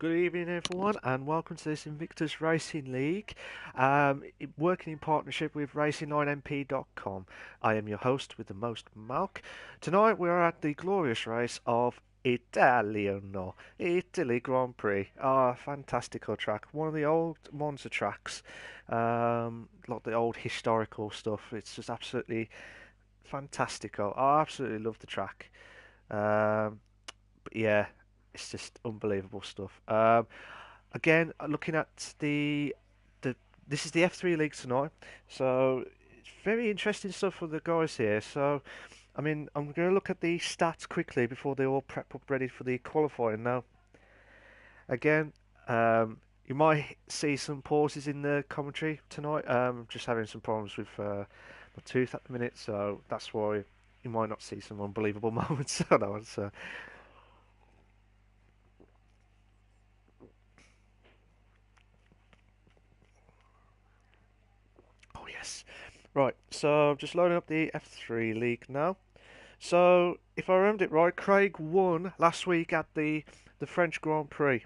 Good evening, everyone, and welcome to this Invictus Racing League, working in partnership with Racing9MP.com. I am your host with the most, Malk. Tonight we are at the glorious race of Italiano, Italy Grand Prix. Fantastical track, one of the old Monza tracks, like the old historical stuff. It's just absolutely fantastical. I absolutely love the track. Um, but yeah, it's just unbelievable stuff. Again, looking at the this is the F3 League tonight, so it's very interesting stuff for the guys here. So, I mean, I'm going to look at the stats quickly before they all prep up ready for the qualifying. Now, again, you might see some pauses in the commentary tonight. Just having some problems with my tooth at the minute, so that's why you might not see some unbelievable moments. I know, so oh yes. Right, so just loading up the F3 League now. So, if I remembered it right, Craig won last week at the French Grand Prix.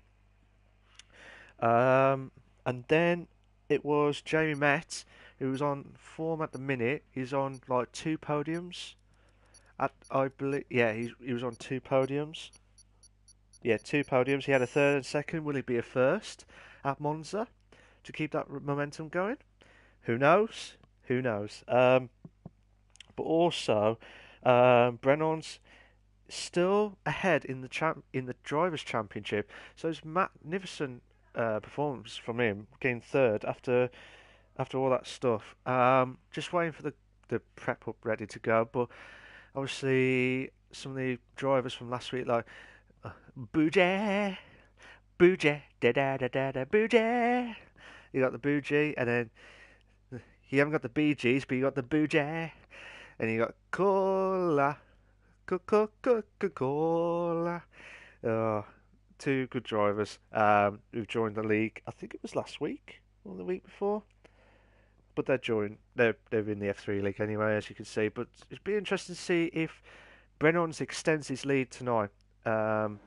Um, and then it was Jamie Met, who was on form at the minute. He's on like two podiums. I believe, yeah, he was on two podiums. Yeah, two podiums. He had a third and second. Will he be a first at Monza to keep that momentum going? Who knows? Who knows? But also, Brennan's still ahead in the drivers' championship. So it's magnificent performance from him, getting third after all that stuff. Just waiting for the prep up ready to go. But obviously, some of the drivers from last week, like Bougie, Bougie, da da da da da, Bougie. You got the Bougie, and then you haven't got the Bee Gees, but you got the Bougie, and you got Cola. Coca-Cola. Uh, Two good drivers who've joined the league. I think it was last week or the week before. But they're in the F3 league anyway, as you can see. But it'd be interesting to see if Brennan's extends his lead tonight. Um,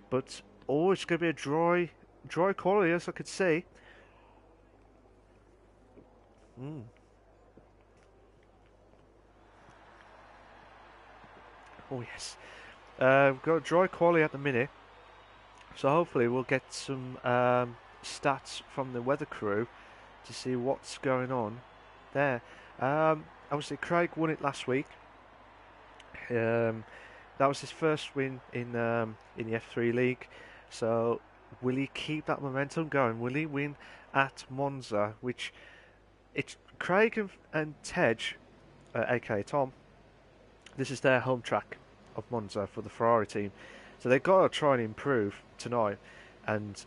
but it's going to be a dry quality, as I could see. Mm. Oh yes, we've got a dry quality at the minute. So hopefully we'll get some stats from the weather crew to see what's going on there. Obviously, Craig won it last week. Um, that was his first win in the F3 League. So will he keep that momentum going? Will he win at Monza? Which it's Craig and Tej, aka Tom. This is their home track of Monza for the Ferrari team. So they've got to try and improve tonight, and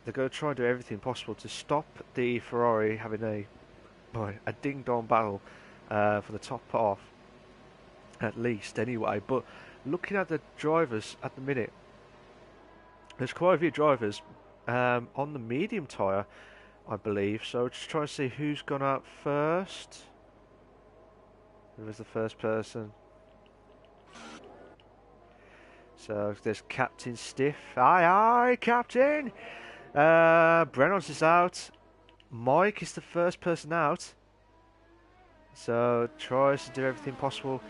they're going to try and do everything possible to stop the Ferrari having a ding dong battle for the top half, at least anyway. But looking at the drivers at the minute, there's quite a few drivers on the medium tyre, I believe. So just trying to see who's gone out first. Who was the first person? So there's Captain Stiff. Aye, aye, Captain! Brennan's is out. Mike is the first person out. So tries to do everything possible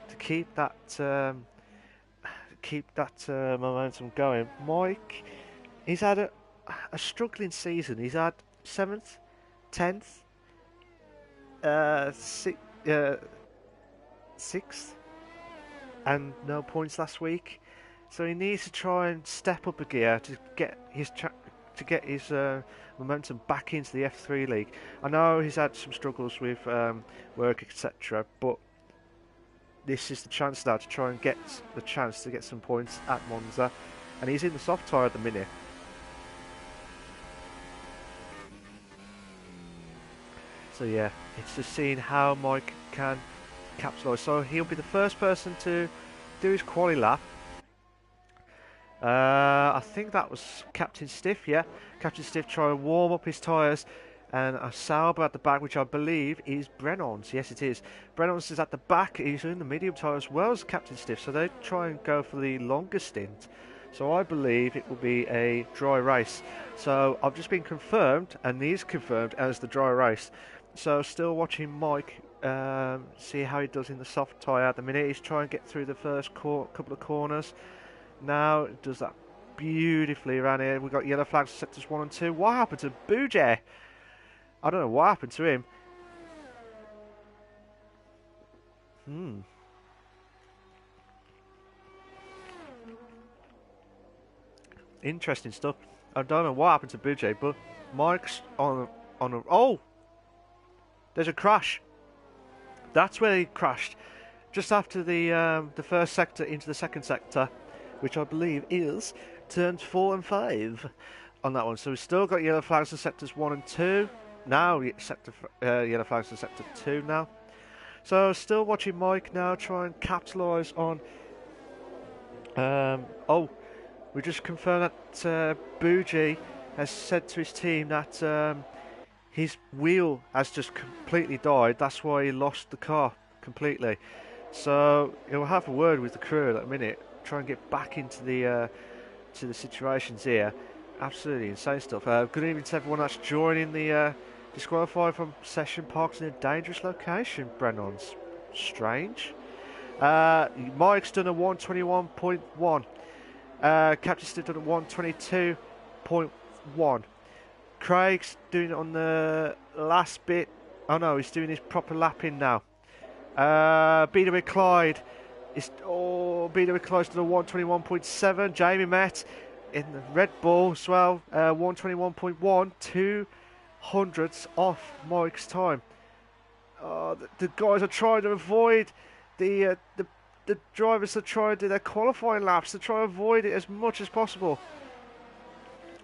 to keep that momentum going. Mike, he's had a struggling season. He's had 7th, 10th, uh, si- uh, 6th, and no points last week. So he needs to try and step up a gear to get his momentum back into the F3 league. I know he's had some struggles with work, etc., but this is the chance now to try and get the chance to get some points at Monza, and he's in the soft tyre at the minute. So yeah, it's just seeing how Mike can capitalise. So he'll be the first person to do his quali lap. I think that was Captain Stiff, yeah. Captain Stiff trying to warm up his tyres, and a Sauber at the back, which I believe is Brennan's. Yes, it is. Brennan's is at the back. He's in the medium tyre as well as Captain Stiff, so they try and go for the longer stint. So I believe it will be a dry race. So I've just been confirmed, and he's confirmed as the dry race. So still watching Mike see how he does in the soft tyre at the minute. He's trying to get through the first couple of corners. Now it does that beautifully around here. We've got yellow flags for sectors 1 and 2. What happened to Bujay? I don't know what happened to him. Interesting stuff. I don't know what happened to Bujay, but Mike's on a... Oh! There's a crash. That's where he crashed. Just after the first sector into the second sector, which I believe is turns 4 and 5 on that one. So we've still got yellow flags in sectors 1 and 2. Now yellow flags in sector 2 now. So still watching Mike now try and capitalise on... oh, we just confirmed that Bujay has said to his team that his wheel has just completely died. That's why he lost the car completely. So he'll have a word with the crew at a minute. Try and get back into the situations here. Absolutely insane stuff. Good evening to everyone that's joining the disqualified from session parks in a dangerous location. Brennan's strange. Mike's done a 121.1. Captain Steve done a 122.1. Craig's doing it on the last bit. Oh no, he's doing his proper lapping now. BW Clyde is BW Clyde's done a 121.7. Jamie Met in the Red Bull as well, 121.1, 200ths off Mike's time. The guys are trying to avoid the drivers are trying to do their qualifying laps to try and avoid it as much as possible.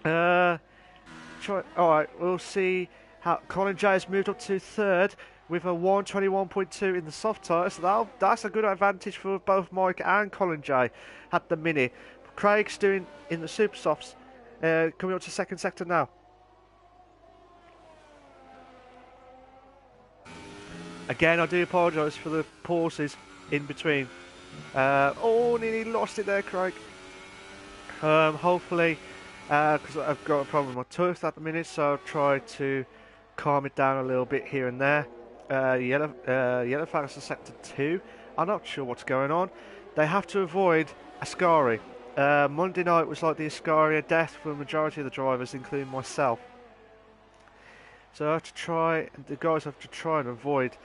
Alright, we'll see how Colin J has moved up to third with a 121.2 in the soft tyre, so that's a good advantage for both Mike and Colin J at the minute. Craig's doing in the super softs, coming up to second sector now. Again, I do apologise for the pauses in between. Nearly lost it there, Craig. Hopefully, because I've got a problem with my tooth at the minute, so I'll try to calm it down a little bit here and there. Yellow flags for sector 2. I'm not sure what's going on. They have to avoid Ascari. Monday night was like the Ascari of death for the majority of the drivers, including myself. So I have to try, the guys have to try and avoid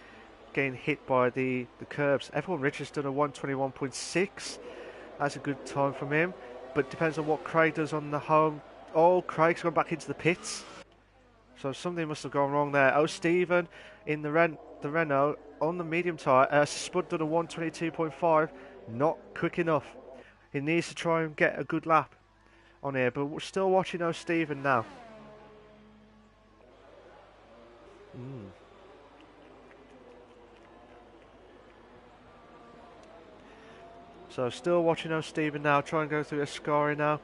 getting hit by the curbs. Everyone Richards done a 121.6. That's a good time from him, but depends on what Craig does on the home. Oh, Craig's gone back into the pits, so something must have gone wrong there. Oh, Stephen in the Renault on the medium tyre. Spud done a 122.5. Not quick enough. He needs to try and get a good lap on here, but we're still watching Oh Stephen now. So still watching Oh Stephen now, try and go through Ascari now.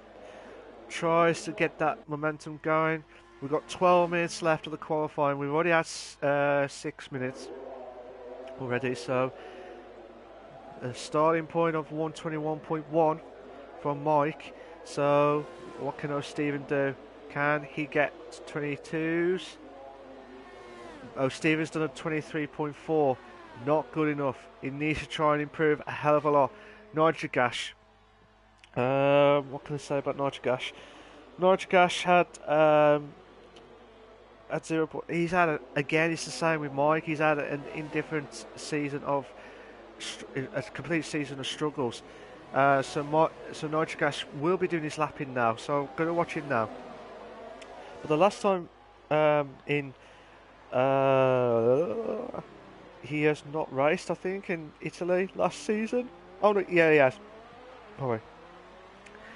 Tries to get that momentum going. We've got 12 minutes left of the qualifying. We've already had 6 minutes already, so a starting point of 121.1 from Mike. So what can Oh Stephen do? Can he get 22s? Oh, Stephen's done a 23.4. Not good enough. He needs to try and improve a hell of a lot. Nitrogash. What can I say about Nitrogash? Nitrogash had 0. He's had again. It's the same with Mike. He's had an indifferent season of a complete season of struggles. So Nitrogash will be doing his lapping now. So I'm going to watch him now. But the last time he has not raced, I think, in Italy last season. Oh no, yeah, he has. Oh,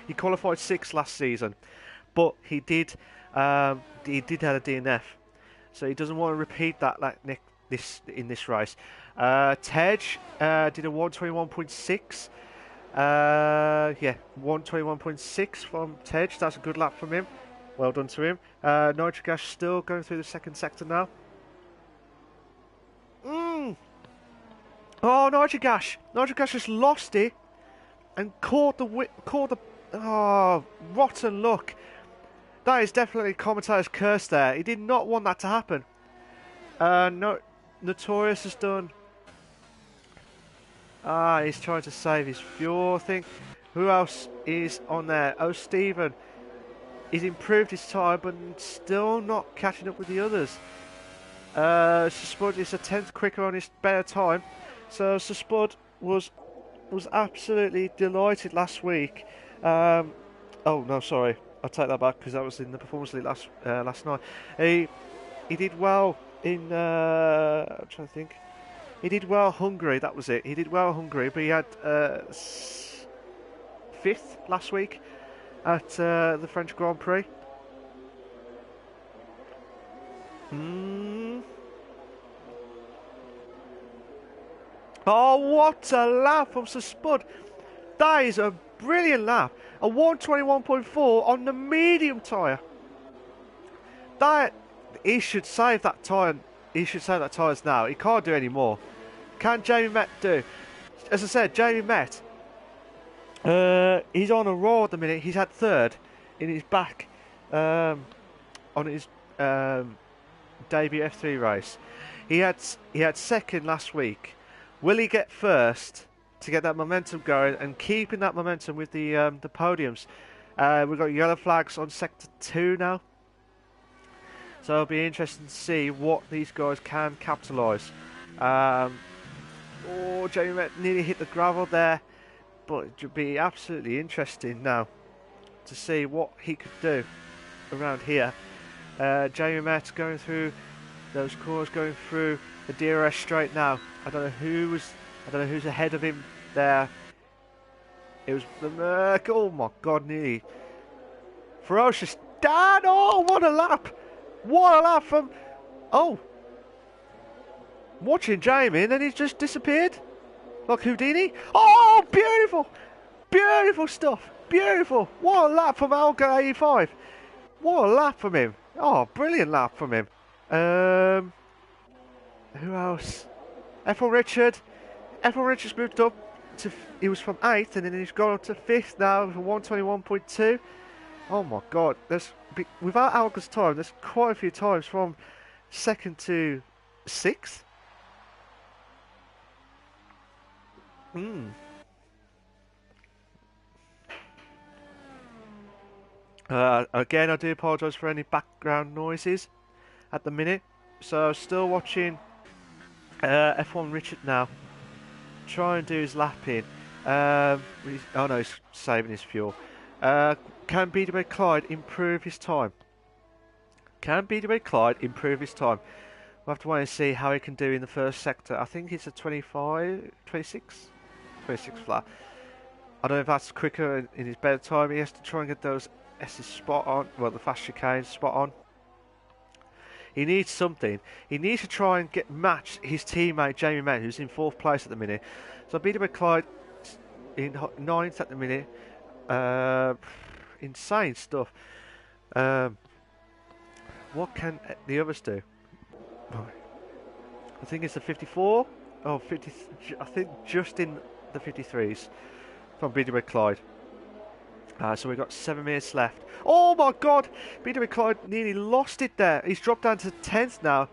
he qualified 6th last season, but he did have a DNF, so he doesn't want to repeat that in this race. Tej did a 121.6. 121.6 from Tej. That's a good lap from him. Well done to him. Nitrogash still going through the second sector now. Oh, Nitrogash just lost it and caught the Oh, rotten luck. That is definitely commentator's curse there. He did not want that to happen. No, Notorious has done. He's trying to save his fuel, I think. Who else is on there? Oh, Stephen. He's improved his time, but still not catching up with the others. Spud is a tenth quicker on his better time. So Spud was absolutely delighted last week. Oh no, sorry, I'll take that back because that was in the Performance League last night. He did well in. I'm trying to think. He did well Hungary. That was it. He did well Hungary, but he had fifth last week at the French Grand Prix. Oh, what a lap from Sir Spud. That is a brilliant lap. A 121.4 on the medium tyre. That, he should save that tyre. He should save that tyres now. He can't do any more. Can Jamie Met do? As I said, Jamie Met, he's on a roll at the minute. He's had third in his back on his debut F3 race. He had second last week. Will he get first to get that momentum going and keeping that momentum with the podiums? We've got yellow flags on sector 2 now, so it'll be interesting to see what these guys can capitalise. Jamie Met nearly hit the gravel there, but it would be absolutely interesting now to see what he could do around here. Jamie Met going through those corners, going through the DRS straight now. I don't know who's ahead of him there. It was oh my god, nearly ferocious Dan. Oh, what a lap! What a lap from watching Jamie, and then he's just disappeared like Houdini. Oh, beautiful, beautiful stuff, beautiful. What a lap from Alga 85. What a lap from him. Oh, brilliant lap from him. Who else? F1 Richard. F1 Richard's moved up to. He was from 8th, and then he's gone up to 5th now with 121.2. Oh my god! Without Alga's time, there's quite a few times from 2nd to 6th. Again, I do apologise for any background noises at the minute. So, still watching F1 Richard now. Try and do his lapping. Oh no, he's saving his fuel. Can BW Clyde improve his time? Can BW Clyde improve his time? We'll have to wait and see how he can do in the first sector. I think it's a 26 flat. I don't know if that's quicker in his better time. He has to try and get those S's spot on. Well, the fast chicane spot on. He needs something. He needs to try and match his teammate Jamie Mann, who's in 4th place at the minute. So BW Clyde in 9th at the minute. Insane stuff. What can the others do? I think it's a 54. Oh, 50. I think just in the 53s from BW Clyde. So we've got 7 minutes left. Oh my god! BW Clyde nearly lost it there. He's dropped down to 10th now.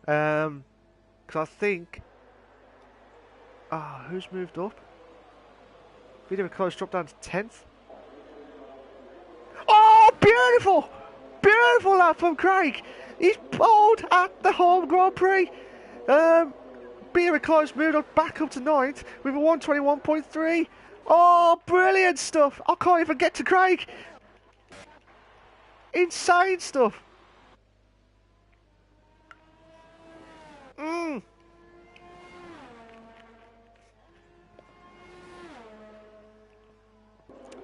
Because I think... who's moved up? BW Clyde's dropped down to 10th. Oh, beautiful! Beautiful lap from Craig! He's bowled at the home Grand Prix. BW Clyde's moved up back up to 9th with a 121.3. Oh, brilliant stuff! I can't even get to Craig. Insane stuff.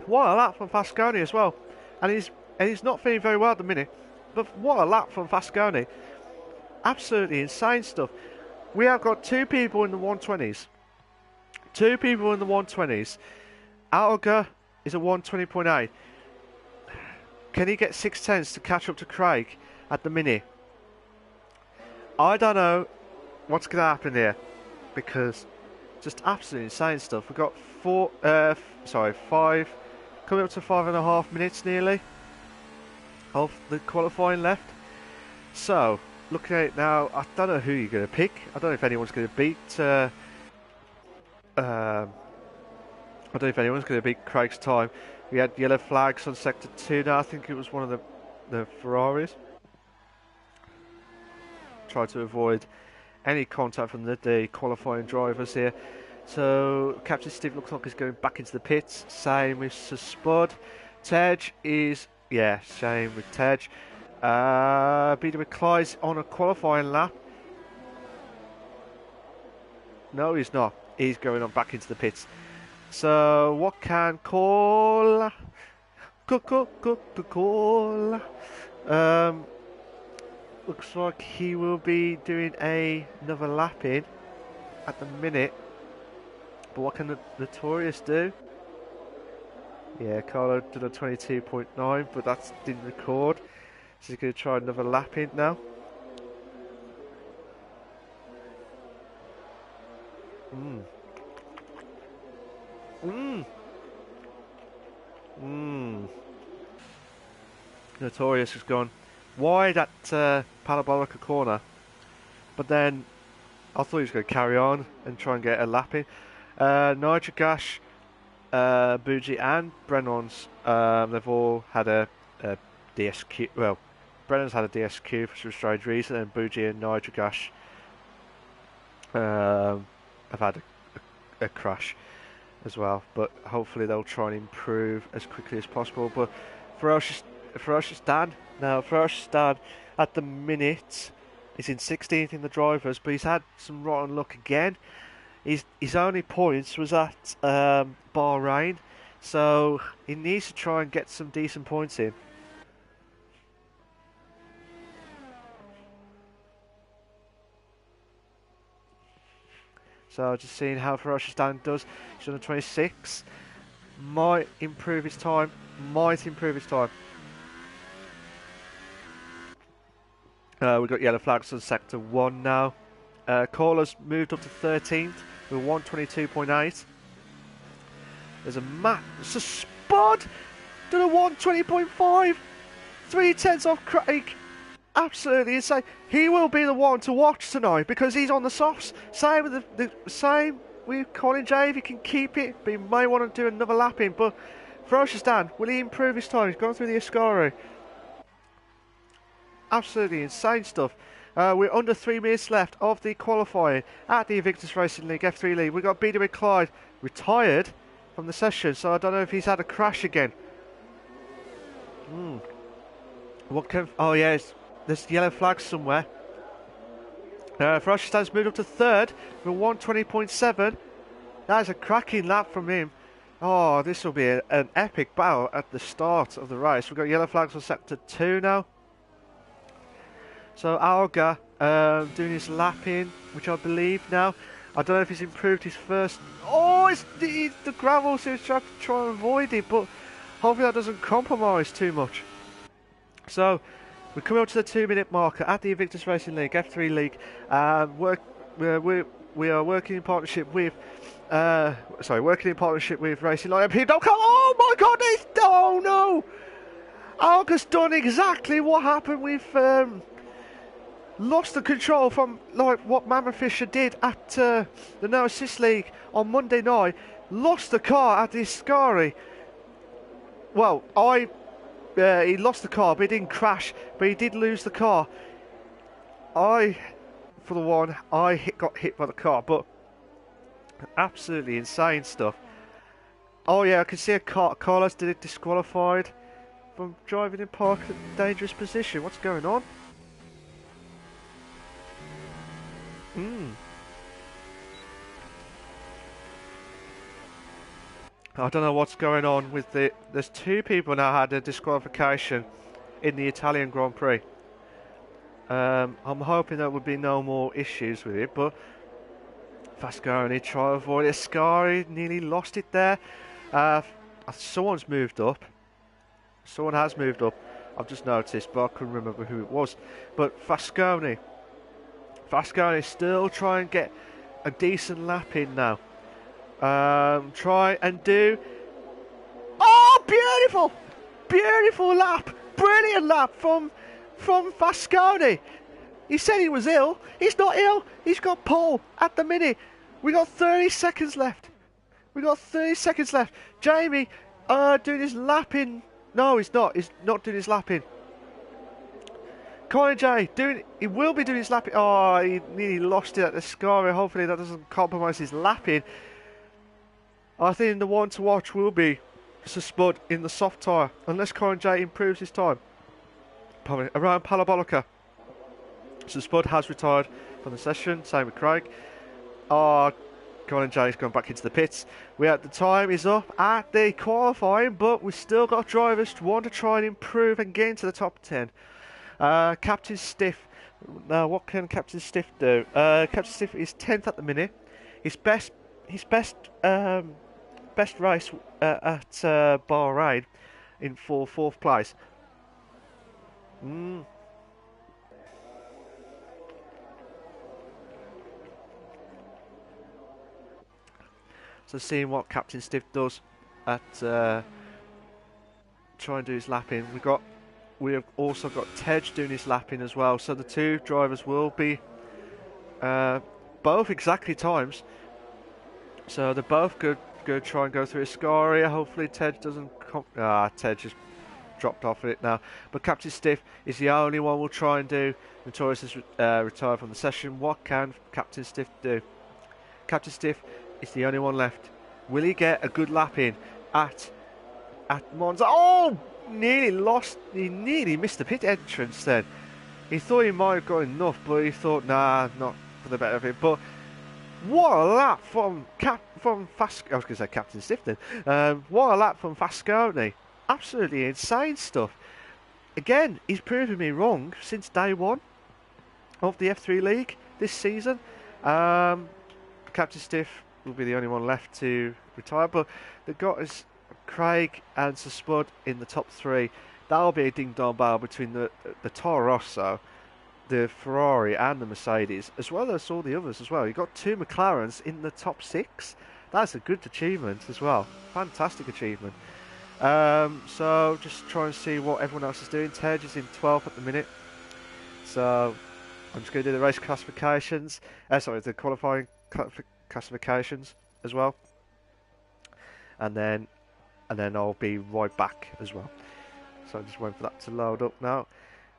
What a lap from Fasconi as well, and he's not feeling very well at the minute. But what a lap from Fasconi! Absolutely insane stuff. We have got 2 people in the 120s. 2 people in the 120s. Alga is a 120.8. Can he get 6/10s to catch up to Craig at the minute? I don't know what's going to happen here, because just absolutely insane stuff. We've got 5 Coming up to 5.5 minutes nearly of the qualifying left. So, looking at it now, I don't know who you're going to pick. I don't know if anyone's going to beat. I don't know if anyone's going to beat Craig's time. We had yellow flags on sector 2 now. I think it was one of the Ferraris. Try to avoid any contact from the qualifying drivers here. So Captain Steve looks like he's going back into the pits. Same with Sir Spud. Tej is, yeah, same with Tej. Peter McCly's on a qualifying lap. No, he's not. He's going on back into the pits. So what can call? Looks like he will be doing another lap in at the minute. But what can the Notorious do? Yeah, Carlo did a 22.9, but that didn't record. So he's going to try another lap in now. Notorious has gone wide at Parabolica corner, but then I thought he was going to carry on and try and get a lap in. Nigel Gash, Bougie and Brennan's, they've all had a DSQ. Well, Brennan's had a DSQ for some strange reason, and Bougie and Nigel Gash have had a crash as well. But hopefully they'll try and improve as quickly as possible. But Ferocious Dan. Now, Ferocious Dan at the minute is in 16th in the drivers, but he's had some rotten luck again. His only points was at Bahrain, so he needs to try and get some decent points in. So just seeing how Ferocious Dan does. He's on a 26. Might improve his time. We've got yellow flags on sector 1 now. Caller's moved up to 13th with 122.8. There's a Spud to the 120.5. 3/10 off Craig. Absolutely insane. He will be the one to watch tonight because he's on the softs. Same with the same with Colin J. If he can keep it, but he may want to do another lap in. But Ferocious Dan, will he improve his time? He's gone through the Ascari. Absolutely insane stuff. We're under 3 minutes left of the qualifying at the Invictus Racing League F3 League. We've got Peter McClyde retired from the session, so I don't know if he's had a crash again. What can? Oh yeah, there's yellow flags somewhere. Ferocious Dan's moved up to 3rd with 120.7. That is a cracking lap from him. Oh, this will be an epic battle at the start of the race. We've got yellow flags on sector 2 now. So Alga doing his lap in, which I believe now. I don't know if he's improved his first. Oh, it's the gravel, so he's trying to avoid it, but hopefully that doesn't compromise too much. So we're coming up to the 2-minute marker at the Invictus Racing League F3 League. We are working in partnership with. Working in partnership with Racing Line MP.com. Oh my God! Oh no! Alga's done exactly what happened with. Lost the control from like what Mammoth Fisher did at the No Assist League on Monday night. Lost the car at the Ascari. Well, he lost the car, but he didn't crash. But he did lose the car. got hit by the car, but absolutely insane stuff. Oh yeah, I can see Carlos did it disqualified from driving in park at a dangerous position. What's going on? I don't know what's going on with there's 2 people now had a disqualification in the Italian Grand Prix. I'm hoping there will be no more issues with it, but Fasconi try to avoid it. Ascari nearly lost it there. Someone's moved up. Someone has moved up. I've just noticed, but I couldn't remember who it was. But Fasconi still try and get a decent lap in now. Try and do. Oh, beautiful, beautiful lap, brilliant lap from Fasconi. He said he was ill. He's not ill. He's got pole at the minute. We got 30 seconds left. We got 30 seconds left. Jamie, doing his lapping. No, he's not. He's not doing his lapping. Colin J, he will be doing his lapping. Oh, he nearly lost it at the score. Hopefully that doesn't compromise his lapping. I think the one to watch will be Sir Spud in the soft tyre, unless Colin J improves his time. Probably around Palabolica. Sir Spud has retired from the session, same with Craig. Oh, Colin J's gone back into the pits. The time is up at the qualifying, but we've still got drivers who want to try and improve and get into the top 10. Captain Stiff. Now, what can Captain Stiff do? Captain Stiff is 10th at the minute. His best race at Bahrain in fourth place. So seeing what Captain Stiff does at try and do his lapping. We have also got Tej doing his lapping as well. So the two drivers will be both exactly times. So they're both good. Try and go through Iscaria. Hopefully Tej doesn't Tej just dropped off it now. But Captain Stiff is the only one we'll try and do. Notorious has retired from the session. What can Captain Stiff do? Captain Stiff is the only one left. Will he get a good lap in at Monza? Oh! Nearly lost. He nearly missed the pit entrance then. He thought he might have got enough, but he thought, nah, not for the better of it. But what a lap from Fasconi. I was going to say Captain Stiff then. What a lap from Fasconi. Absolutely insane stuff. Again, he's proven me wrong since day one of the F3 League this season. Captain Stiff will be the only one left to retire, but they've got us Craig and Sir Spud in the top three. That'll be a ding-dong battle between the Toro Rosso, the Ferrari and the Mercedes, as well as all the others as well. You've got two McLarens in the top six. That's a good achievement as well. Fantastic achievement. So just try and see what everyone else is doing. Tej is in 12th at the minute. So I'm just going to do the race classifications. The qualifying classifications as well. And then I'll be right back as well. So I'm just waiting for that to load up now.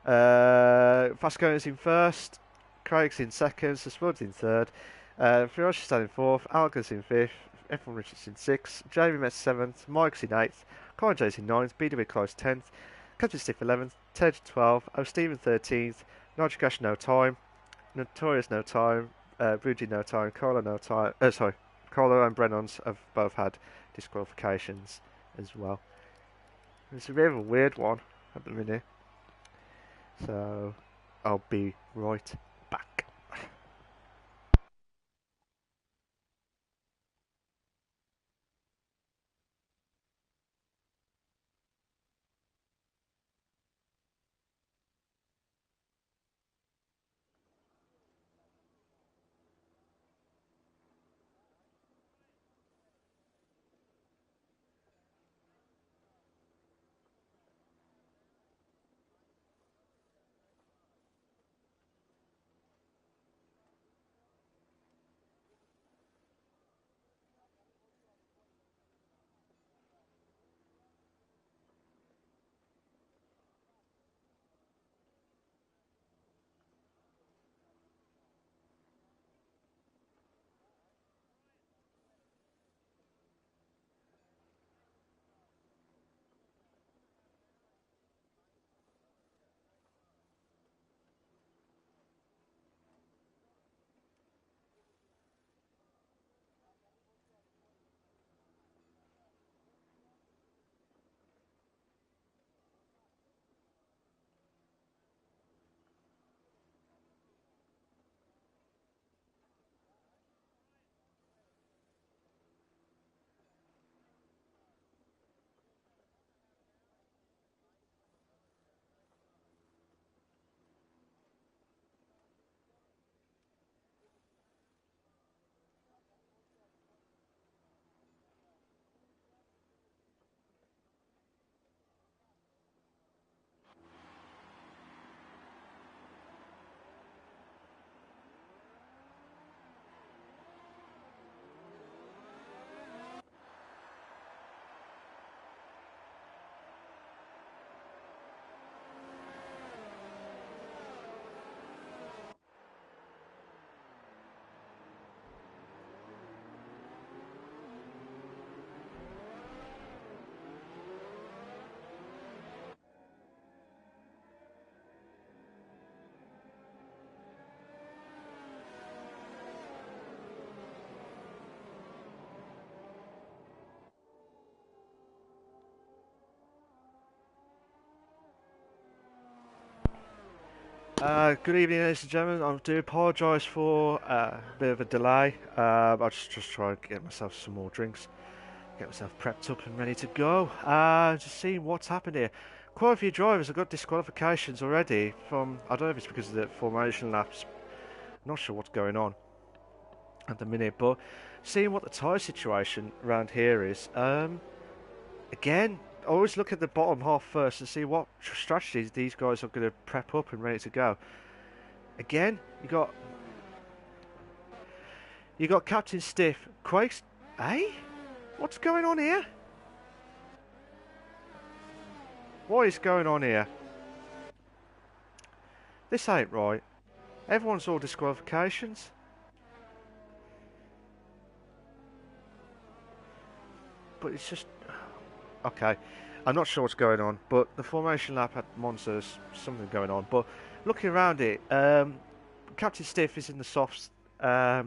Fasconi's in first, Craig's in second, Sir Spud's in third, Fiochi's in fourth, Alga's in fifth, F1 Richards in sixth, Jamie Metz seventh, Mike's in eighth, Colin J's in ninth, BW Close 10th, Captain Stiff 11th, Tej 12th, O'Stephen 13th, Nigel Gash no time, Notorious no time, Brugi no time, Carlo no time. Carlo and Brennan's have both had disqualifications as well. It's a bit of a weird one at the minute. So I'll be right back. Good evening, ladies and gentlemen. I do apologise for a bit of a delay. I'll just try to get myself some more drinks, get myself prepped up and ready to go. Just seeing what's happened here. Quite a few drivers have got disqualifications already from, I don't know if it's because of the formation laps. Not sure what's going on at the minute, but seeing what the tyre situation around here is. Again, always look at the bottom half first and see what strategies these guys are going to prep up and ready to go. Again, you got Captain Stiff, Quakes. Hey, what's going on here? What is going on here? This ain't right. Everyone's all disqualifications. But it's just... Okay, I'm not sure what's going on, but the formation lap at Monza's something going on. But looking around it, Captain Stiff is in the softs, Tej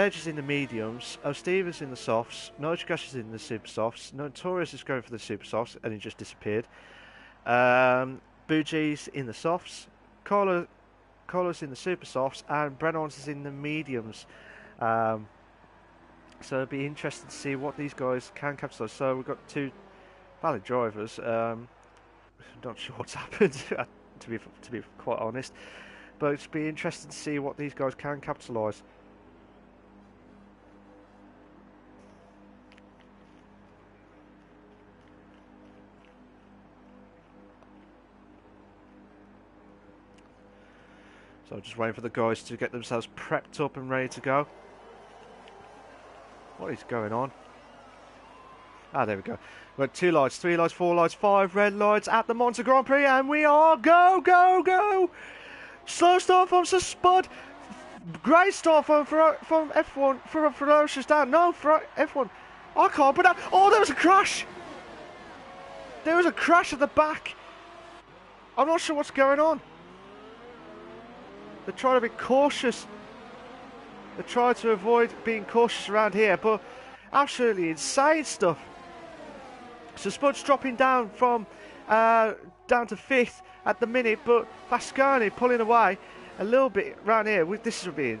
is in the mediums, O'Steven's in the softs, Nojigash is in the super softs, Notorious is going for the super softs and he just disappeared. Buji's in the softs, Carlos in the super softs, and Brennon's is in the mediums. So it'll be interesting to see what these guys can capitalise. So we've got two valid drivers. Not sure what's happened, to be quite honest. But it'll be interesting to see what these guys can capitalise. So just waiting for the guys to get themselves prepped up and ready to go. What is going on? Ah, there we go. We've got 2 lights, 3 lights, 4 lights, 5 red lights at the Monza Grand Prix, and we are go! Slow start from Spud. Great start from F1 for Ferocious down. No, for F1. I can't put that. Oh, there was a crash. There was a crash at the back. I'm not sure what's going on. They're trying to be cautious. They try to avoid being cautious around here, but absolutely insane stuff. So Spud's dropping down from down to 5th at the minute, but Vasconi pulling away a little bit around here. This is being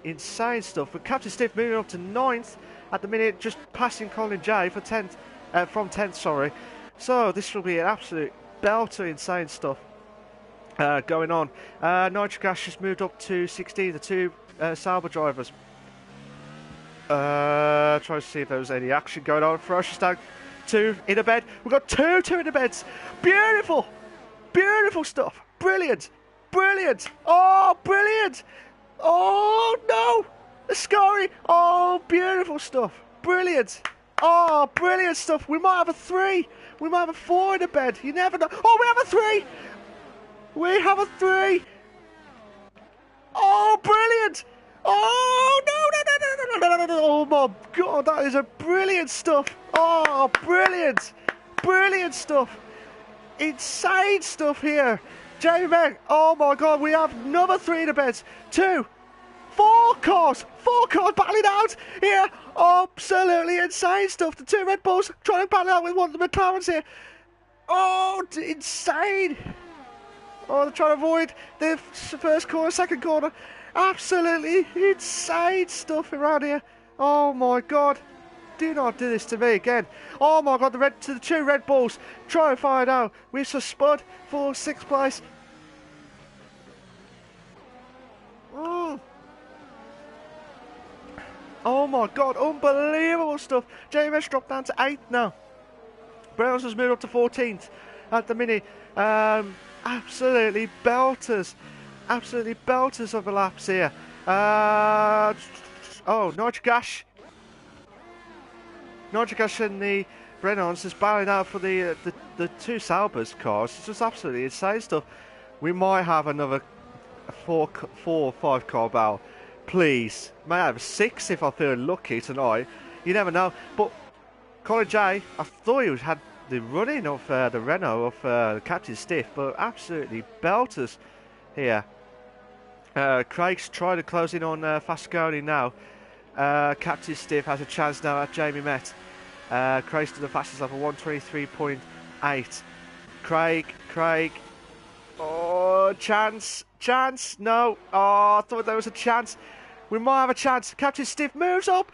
insane stuff. With Captain Stiff moving up to 9th at the minute, just passing Colin J for 10th, from 10th, sorry. So this will be an absolute belter, insane stuff going on. Nitric Gas just moved up to 16, the two Sauber drivers. Try to see if there was any action going on. Ferocious down 2 in a bed. We've got two in the beds. Beautiful stuff. Brilliant. Oh, brilliant. Oh no, Ascari. Oh, beautiful stuff. Brilliant. Oh, brilliant stuff. We might have a 3. We might have a 4 in the bed. You never know. Oh, we have a 3. We have a 3. Oh, brilliant! Oh, no! Oh, my God, that is a brilliant stuff. Oh, brilliant stuff. Insane stuff here. Jamie Mack, oh, my God, we have another 3 in the beds. 2, 4 cars battling out here. Absolutely insane stuff. The 2 Red Bulls trying to battle out with one of the McLarens here. Oh, insane. Oh, they're trying to avoid the first corner, second corner. Absolutely insane stuff around here. Oh my God. Do not do this to me again. Oh my God, the 2 Red Bulls. Try and find out. We've Spud for 6th place. Oh my God, unbelievable stuff. JMS dropped down to 8th now. Browns has moved up to 14th at the minute. Absolutely belters of the laps here. Oh, Nitric Gas and the Brennons is battling out for the 2 Saubers cars. It's just absolutely insane stuff. We might have another 4 or 5 car battle. Please, may I have 6 if I feel lucky tonight. You never know. But Colin J, I thought he had the running of the Renault of Captain Stiff, but absolutely belters here. Craig's trying to close in on Fasconi now. Captain Stiff has a chance now at Jamie Met. Craig's to the fastest lap of 123.8. Craig. Oh, Oh, chance. Chance. No. Oh, I thought there was a chance. We might have a chance. Captain Stiff moves up.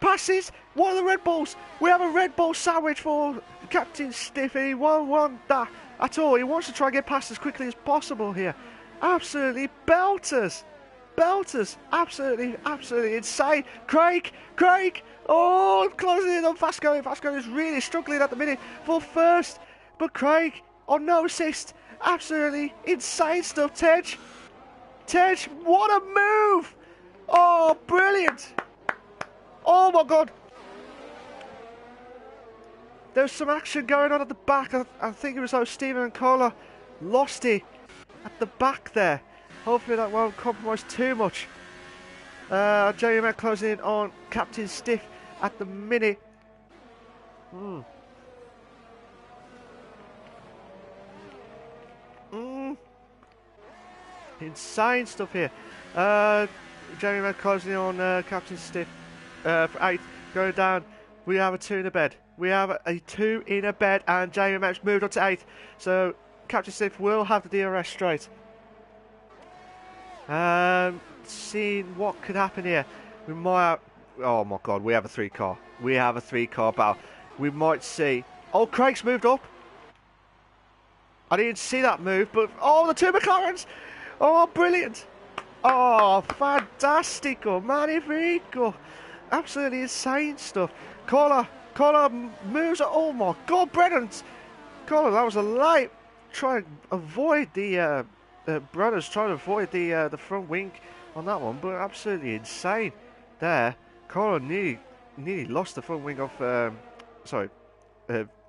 Passes. One of the Red Bulls. We have a Red Bull sandwich for Captain Stiff. He won't want that at all. He wants to try and get past as quickly as possible here. Absolutely belters. Belters. Absolutely insane. Craig. Oh, closing in on Vasco. Vasco is really struggling at the minute for first. But Craig on no assist. Absolutely insane stuff. Tej, what a move. Oh, brilliant. Oh my God. There's some action going on at the back. I think it was how Stephen and Kohler lost it at the back there. Hopefully that won't compromise too much. Jamie Mack closing in on Captain Stiff at the minute. Insane stuff here. Jamie Mack closing in on Captain Stiff for 8th. Going down. We have a 2 in a bed. We have a 2 in a bed, and Jamie Mack's moved on to 8th. So Captain Stiff will have the DRS straight. Seeing what could happen here. We might have, oh my God, we have a 3 car. We have a 3 car battle. We might see. Oh, Craig's moved up. I didn't see that move, but oh, the 2 McLarens. Oh, brilliant. Oh, fantastico, magnifico. Absolutely insane stuff. Kohler moves. Oh my God, Brennan's. Kohler, that was a light. Try and avoid the Brennan's trying to avoid the front wing on that one, but absolutely insane there. Kohler nearly lost the front wing of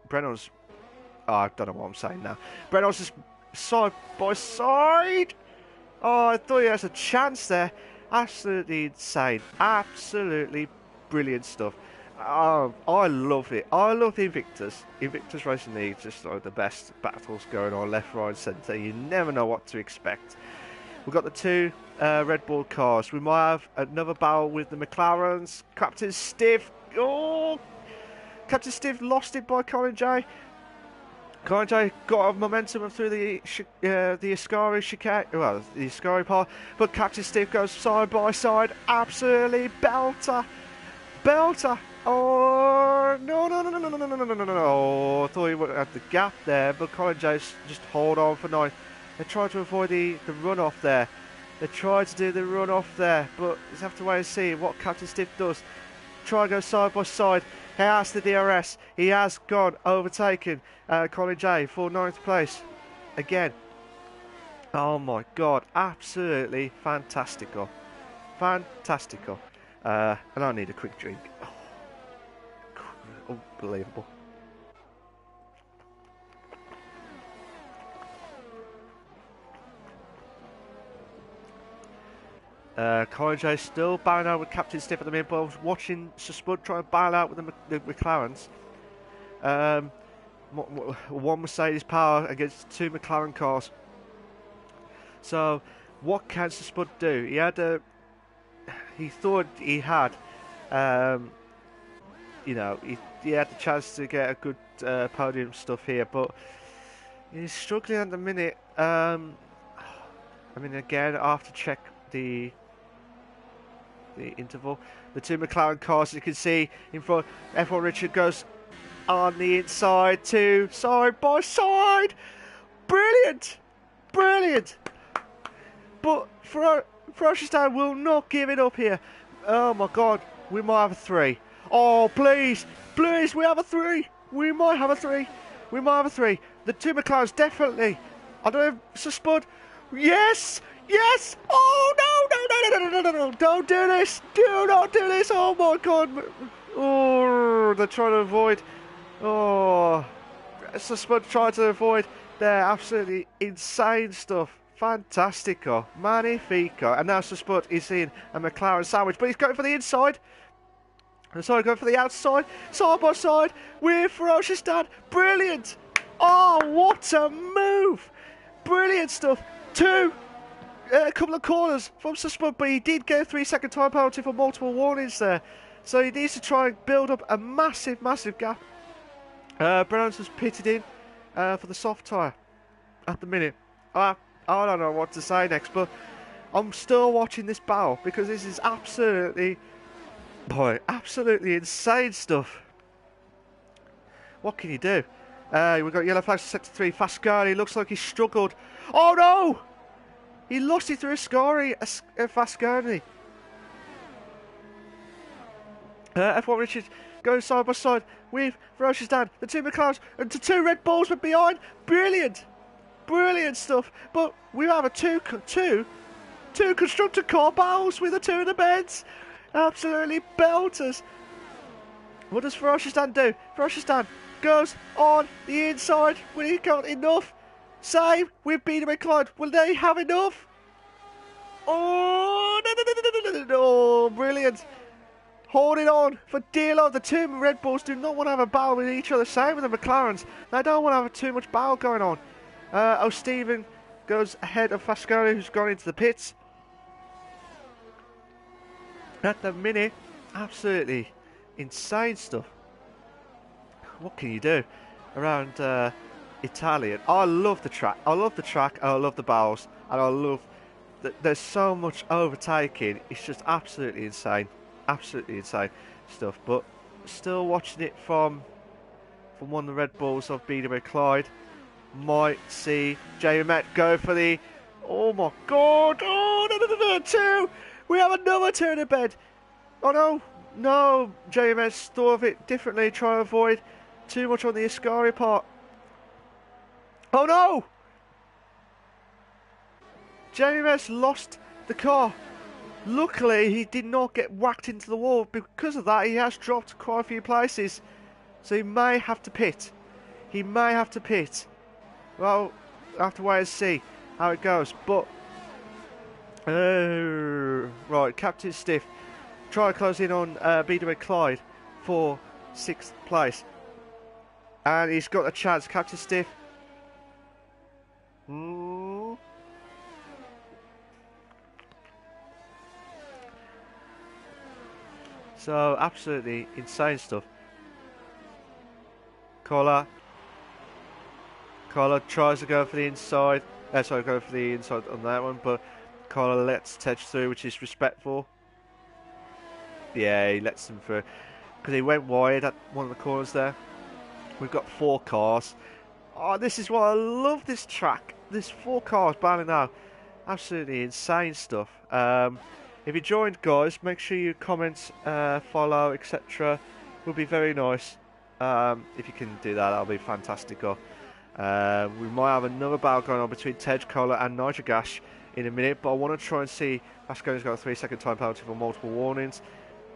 Brennan's. Oh, I don't know what I'm saying now. Brennan's just side by side. Oh, I thought he has a chance there. Absolutely insane. Absolutely brilliant stuff. I love it. I love the Invictus. Invictus Racing League is just the best battles going on left, right, centre. You never know what to expect. We've got the 2 Red Bull cars. We might have another battle with the McLarens. Captain Stiff. Oh, Captain Stiff lost it by Colin J. Colin J got a momentum through the Ascari chicane, well, the Ascari part, but Captain Stiff goes side by side. Absolutely belter. Oh, no. Oh, I thought he would have the gap there, but Colin J just hold on for 9. They tried to avoid the runoff there. They tried to do the runoff there, but just have to wait and see what Captain Stiff does. Try and go side by side. He has the DRS. He has gone, overtaken Colin J for 9th place again. Oh my God, absolutely fantastico. And I need a quick drink. Oh, unbelievable. Colin J still battling out with Captain Stiff at the minute, but I was watching Sir Spud try and battle out with the McLarens. One Mercedes power against 2 McLaren cars. So, what can Sir Spud do? He thought he had, he had the chance to get a good podium stuff here, but he's struggling at the minute. Again, I have to check the interval. The 2 McLaren cars, as you can see in front, F1 Richard goes on the inside, 2 side by side. Brilliant. But Ferociously will not give it up here. Oh my God, we might have a 3. Oh, please, we have a 3. We might have a 3. The 2 McLarens definitely. I don't know if Sir Spud. Yes. Oh no! Don't do this. Do not do this. Oh my God. Oh, they're trying to avoid. Oh, Sir Spud tried to avoid there. Absolutely insane stuff. Fantastico, magnifico. And now Sir Spud is in a McLaren sandwich, but he's going for the inside. Sorry, going for the outside, side by side with Ferocious Dad. Brilliant. Oh, what a move. Brilliant stuff. A couple of corners from Sir Spud, but he did get a 3-second time penalty for multiple warnings there. So he needs to try and build up a massive gap. Brennan's was pitted in for the soft tyre at the minute. I I don't know what to say next, but I'm still watching this battle because this is absolutely, boy, absolutely insane stuff. What can you do? We've got yellow flags set to 3. Fascani looks like he struggled. Oh no! He lost it through Fascani. F1 Richard goes side by side with Ferocious Dan. The 2 McLarens and the 2 Red Bulls were behind. Brilliant! Brilliant stuff. But we have a two constructor car battles with the 2 in the beds. Absolutely belters. What does Ferocious Dan do? Ferocious Dan goes on the inside when he got enough. Same with Beater and Clyde. Will they have enough? Oh, no, brilliant. Holding on for dear life. The 2 Red Bulls do not want to have a battle with each other. Same with the McLarens. They don't want to have too much battle going on. Stephen goes ahead of Fascani, who's gone into the pits. At the minute, absolutely insane stuff. What can you do around Italian? I love the track. I love the track. I love the battles, and I love that there's so much overtaking. It's just absolutely insane. Absolutely insane stuff. But still watching it from one of the Red Bulls of BW Clyde. Might see Jamie Met go for the. Oh my God! Oh no! 2. We have another 2 in the bed. Oh no! Jamie Met thought of it differently. Try to avoid too much on the Ascari part. Oh no! Jamie Met lost the car. Luckily, he did not get whacked into the wall. Because of that, he has dropped quite a few places. So he may have to pit. He may have to pit. Well, I'll have to wait and see how it goes. But, right, Captain Stiff. Try to close in on BW Clyde for 6th place. And he's got a chance. Captain Stiff. So, absolutely insane stuff. Collar tries to go for the inside. Go for the inside on that one, but Collar lets Tej through, which is respectful. Yeah, he lets him through. Because he went wide at one of the corners there. We've got 4 cars. Oh, this is why I love this track. There's 4 cars battling now. Absolutely insane stuff. If you joined, guys, make sure you comment, follow, etc. Would be very nice. If you can do that, that'll be fantastic. We might have another battle going on between Tej, Cola and Nitrogash in a minute, but I want to try and see. Fasconi's got a 3-second time penalty for multiple warnings.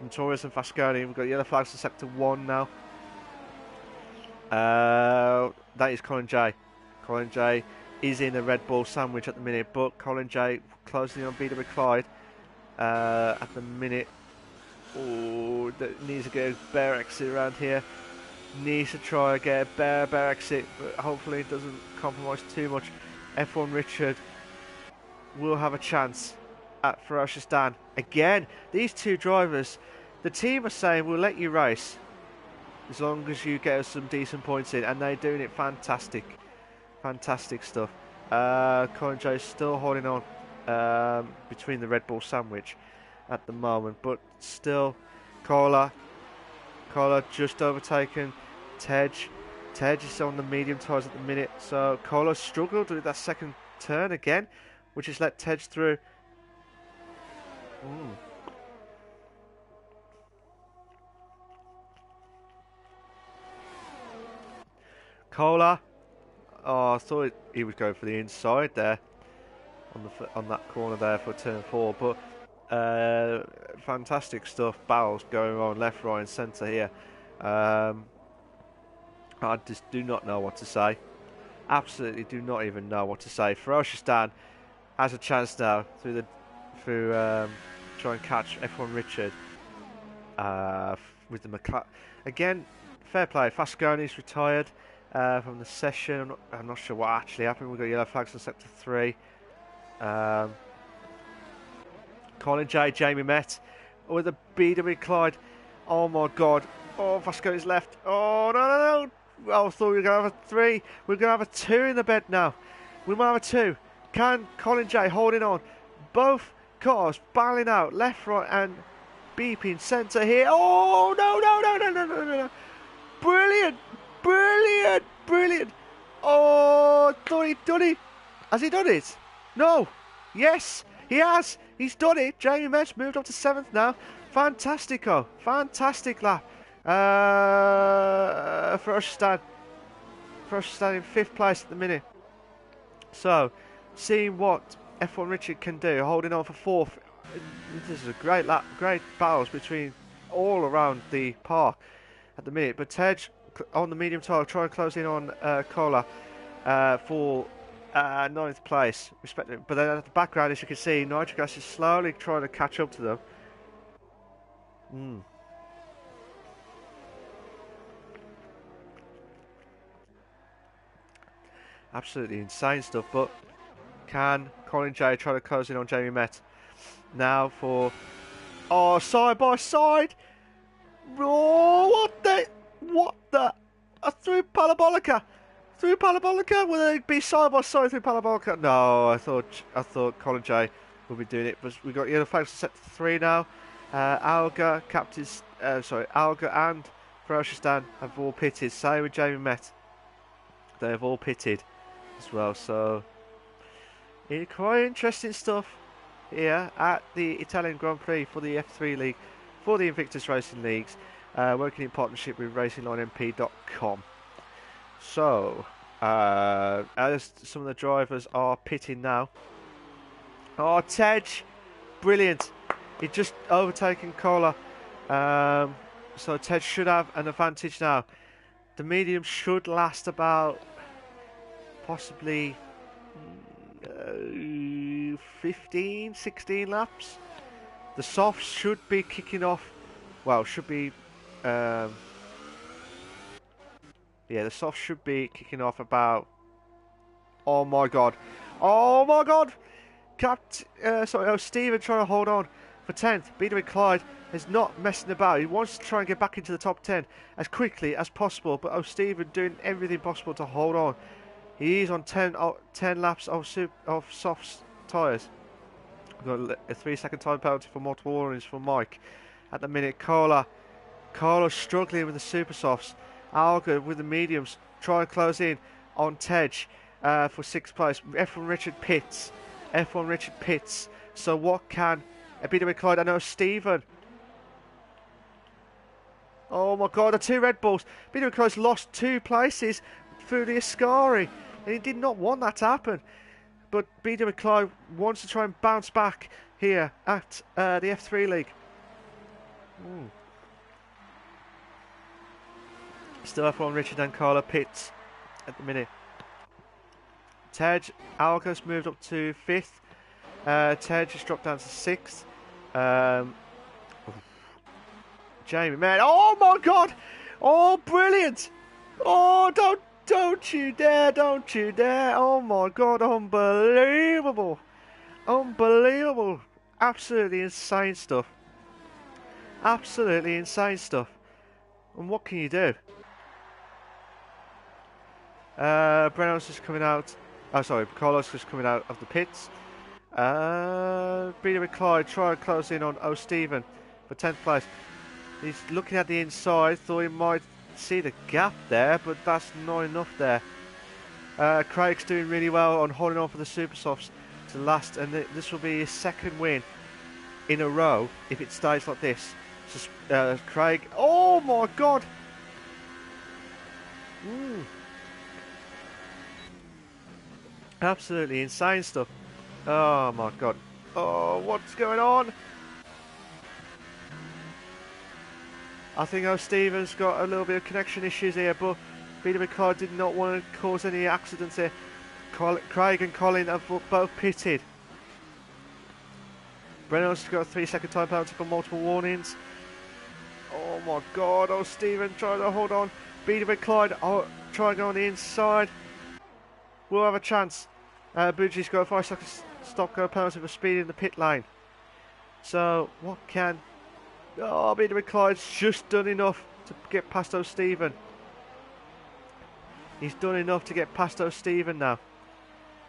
Notorious and Fasconi, we've got yellow flags for sector 1 now. That is Colin J. Colin J is in a Red Bull sandwich at the minute, but Colin J closing on BW Clyde at the minute. Oh, needs to get a bear exit around here. Needs to try and get a bear exit, but hopefully it doesn't compromise too much. F1 Richard will have a chance at Ferocious Dan. Again, these 2 drivers, the team are saying we'll let you race as long as you get us some decent points in, and they're doing it fantastic. Fantastic stuff. Colin J is still holding on between the Red Bull sandwich at the moment, but still Cola just overtaken Tej. Tej is on the medium tyres at the minute, so Cola struggled with that second turn again, which has let Tej through. Cola. Oh, I thought he would go for the inside there on that corner there for turn 4, but fantastic stuff. Battles going on left, right, and centre here. I just do not know what to say. Absolutely do not even know what to say. Ferocious Dan has a chance now through try and catch F1 Richard with the McLaren. Again, fair play. Fasconi's retired from the session. I'm not sure what actually happened. We've got yellow flags on sector 3. Colin J, Jamie Met with a BW Clyde. Oh my God. Oh, Fasconi's left. Oh, no. I thought we were going to have a 3. We're going to have a 2 in the bed now. We might have a 2. Can Colin J holding on? Both cars battling out, left, right, and beeping centre here. Oh, no, no, no, no, no, no, no, no. Brilliant, brilliant, brilliant. Oh, thought he'd done it. Has he done it? No. Yes, he has. He's done it. Jamie Metz moved up to 7th now. Fantastico. Fantastic lap. For Ushstan in 5th place at the minute. So, seeing what F1 Richard can do, holding on for 4th. This is a great lap, great battles between all around the park at the minute. But Tej on the medium tire, trying to close in on Kola for 9th place, respectively. But then at the background, as you can see, Nitrogas is slowly trying to catch up to them. Absolutely insane stuff. But can Colin J try to close in on Jamie Met? Now for side by side. Oh, what the? Through Parabolica. Will they be side by side through Parabolica? No, I thought Colin J would be doing it, but we got yellow flags set to 3 now. Alga, Alga and Ferocious Dan have all pitted. Same with Jamie Met. They have all pitted as well. So quite interesting stuff here at the Italian Grand Prix for the F3 League, for the Invictus Racing Leagues, working in partnership with RacingLineMP.com. So, as some of the drivers are pitting now. Oh, Tej, brilliant. He just overtaken Kola. So Tej should have an advantage now. The medium should last about possibly 15, 16 laps. The softs should be kicking off. Well, should be. Yeah, the softs should be kicking off about. Oh my god! Oh my god! Stephen trying to hold on for 10th. Benjamin Clyde is not messing about. He wants to try and get back into the top 10 as quickly as possible. But Stephen doing everything possible to hold on. He is on 10 laps of soft tyres. We've got a 3-second time penalty for multiple warnings for Mike. At the minute, Kola struggling with the super softs. Alga with the mediums, try and close in on Tej for 6th place. F1 Richard pits. So what can BW Clyde? I know Stephen. Oh my god, the 2 Red Bulls. BW Clyde's lost 2 places through the Ascari. And he did not want that to happen. But BW Clyde wants to try and bounce back here at the F3 League. Still F1 Richard and Carla pits at the minute. Tej, Alga's moved up to 5th. Tej has dropped down to 6th. Jamie, man, oh my god! Oh, brilliant! Oh, don't you dare! Oh my god, unbelievable! Absolutely insane stuff. And what can you do? Brennan's just coming out. Oh, sorry, Carlos just coming out of the pits. BW Clyde trying to close in on Stephen for 10th place. He's looking at the inside, thought he might see the gap there, but that's not enough there. Craig's doing really well on holding on for the super softs to last, and this will be his 2nd win in a row if it stays like this. So, Craig, oh my god! Absolutely insane stuff. Oh my god. Oh, what's going on? I think Stephen's got a little bit of connection issues here, but BW Clyde did not want to cause any accidents here. Craig and Colin have both pitted. Brennan's got a 3-second time penalty for multiple warnings. Oh my god, Stephen trying to hold on. BW Clyde trying to go on the inside. We'll have a chance. Buji's got a 5-second stop-go penalty for speed in the pit lane. So, what can... Oh, BW Clyde's just done enough to get past Stephen. He's done enough to get past Stephen now.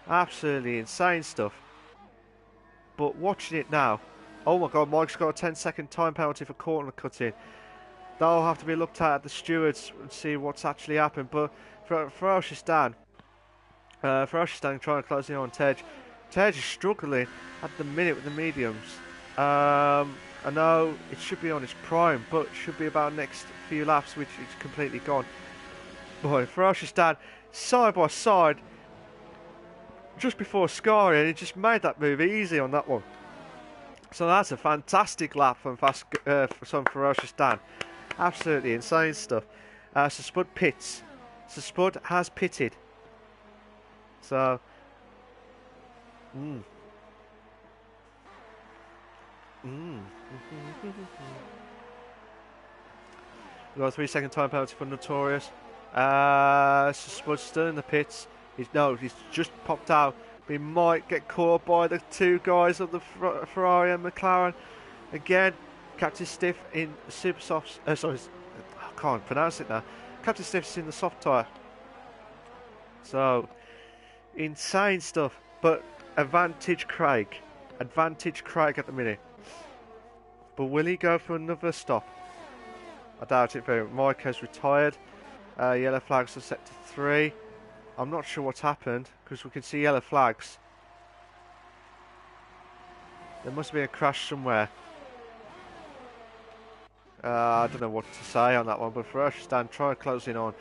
Absolutely insane stuff. But watching it now, oh my god, Mike's got a 10-second time penalty for corner cutting. That'll have to be looked at the stewards and see what's actually happened. But for Ferociously trying to close in on Tej. Tej is struggling at the minute with the mediums. I know it should be on its prime, but it should be about next few laps, which is completely gone. Boy, Ferociously side by side, just before Scari, and he just made that move easy on that one. So that's a fantastic lap from Ferociously. Absolutely insane stuff. So Spud pits. So Spud has pitted. So, We've got a 3-second time penalty for Notorious. So Spud's still in the pits. He's just popped out. He might get caught by the two guys of the Ferrari and McLaren. Again, Captain Stiff in super softs. Sorry, I can't pronounce it now. Captain Stiff's in the soft tyre. So, insane stuff. But advantage Craig at the minute. But will he go for another stop? I doubt it very much. Mike has retired. Yellow flags are set to 3. I'm not sure what's happened because we can see yellow flags. There must be a crash somewhere. I don't know what to say on that one, but Ferociously trying to close in on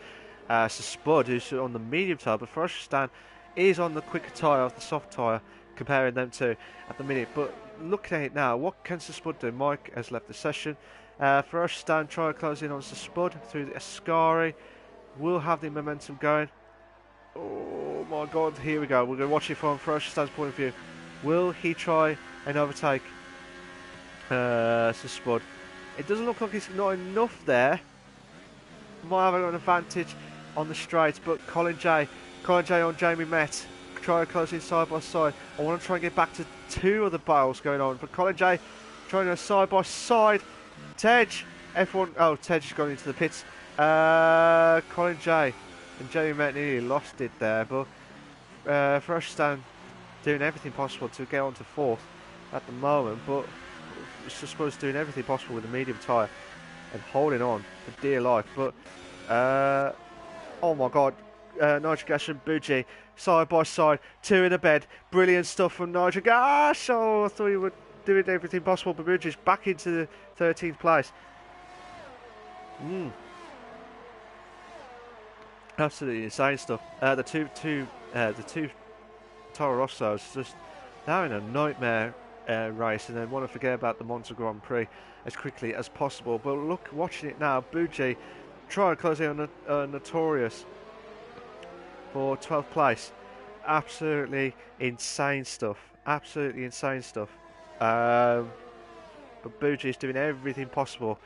so Spud, who's on the medium tyre, but Ferociously is on the quicker tyre of the soft tyre, comparing them two at the minute. But looking at it now, what can Spud do? Mike has left the session. Ferociously trying to close in on Spud through the Ascari. Will have the momentum going. Oh my god, here we go. We're going to watch it from Ferociously's point of view. Will he try and overtake Spud? It doesn't look like it's not enough there. Might have an advantage on the straight, but Colin J on Jamie Met. Try to close in side by side. I want to try and get back to 2 other battles going on, but Colin J trying to go side by side. Tej, F1. Oh, Tej has gone into the pits. Colin J and Jamie Met nearly lost it there, but Ferociously doing everything possible to get on to 4th at the moment, but it's just supposed to doing everything possible with the medium tyre and holding on for dear life. But oh my god, Nigel Gash and Buji side by side, 2 in a bed. Brilliant stuff from Nigel Gash. Oh, I thought he would doing everything possible, but Buji's back into the 13th place. Absolutely insane stuff. The two Toro Rossos just now in a nightmare race, and they want to forget about the Monza Grand Prix as quickly as possible. But look, watching it now, Buji trying to close in on Notorious for 12th place. Absolutely insane stuff. Absolutely insane stuff. But Buji is doing everything possible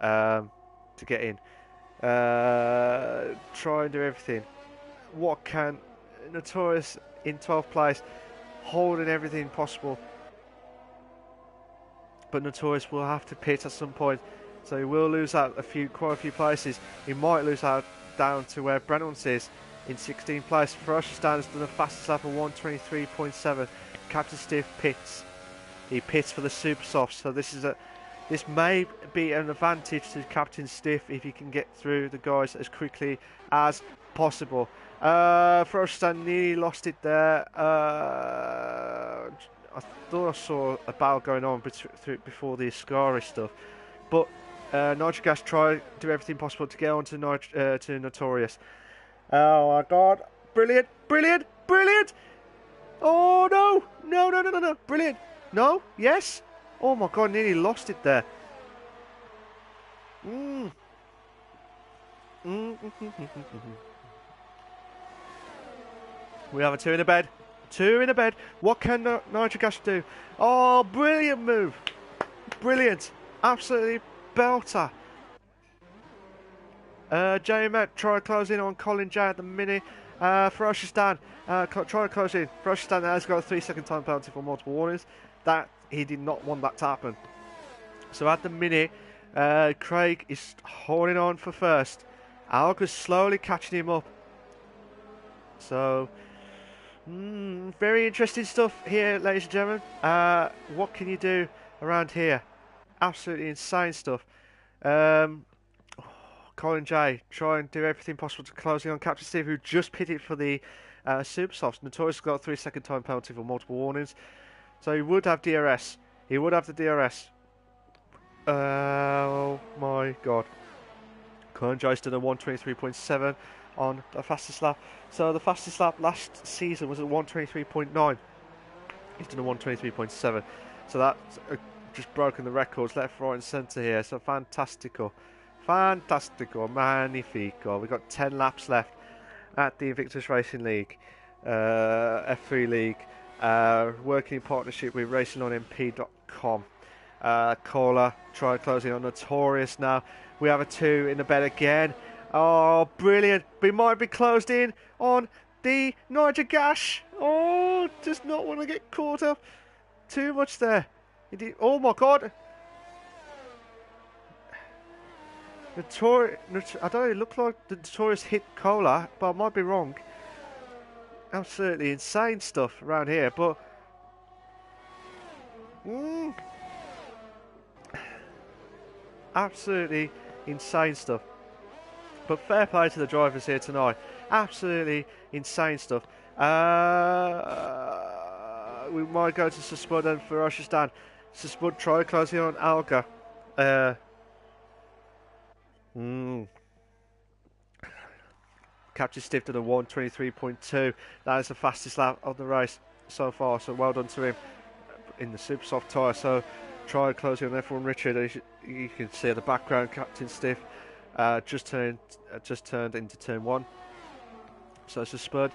to get in. Try and do everything. What can Notorious in 12th place, holding everything possible. But Notorious will have to pit at some point, so he will lose out quite a few places. He might lose out down to where Brennans is in 16th place. Ferociously has done the fastest lap of 1:23.7. Captain Stiff pits. He pits for the super soft, so this may be an advantage to Captain Stiff if he can get through the guys as quickly as possible. Ferociously nearly lost it there. I thought I saw a battle going on before the Ascari stuff, but Nigel Gas tried to do everything possible to get on to Notorious. Oh my god, brilliant, brilliant, brilliant! Oh no, no, no, no, no, no, brilliant! No, yes! Oh my god, nearly lost it there. We have a 2 in a bed. 2 in a bed. What can Nigel Gash do? Oh, brilliant move. Brilliant. Absolutely belter. Jamie Met try to close in on Colin J at the minute. Ferociously try to close in. Ferociously has got a 3-second time penalty for multiple warnings. That he did not want that to happen. So at the minute, Craig is holding on for first. Alga's slowly catching him up. So Very interesting stuff here, ladies and gentlemen. What can you do around here? Absolutely insane stuff. Colin J try and do everything possible to close in on Captain Steve, who just pitted for the Super Softs. Notorious got a 3-second time penalty for multiple warnings, so he would have DRS. He would have the DRS. Oh my god. Colin J's done a 123.7 on the fastest lap. So the fastest lap last season was at 123.9. He's done a 123.7. So that's just broken the records left, right and centre here. So fantastical. Fantastico, magnifico. We've got 10 laps left at the Invictus Racing League, F3 League, working in partnership with RacingOnMP.com. Cola, try closing on Notorious now. We have a 2 in the bed again. Oh, brilliant. We might be closed in on the Niger Gash. Oh, does not want to get caught up. Too much there. Oh my god. I don't know, it looked like the Notorious hit Cola, but I might be wrong. Absolutely insane stuff around here, but absolutely insane stuff. But fair play to the drivers here tonight. Absolutely insane stuff. We might go to Spud and Ferocious Dan. Spud try closing on Alga. Captain Stiff did a 123.2. That is the fastest lap of the race so far, so well done to him in the super soft tyre. So try closing on F1 Richard. You can see in the background Captain Stiff just turned into turn 1. So it's a Spud.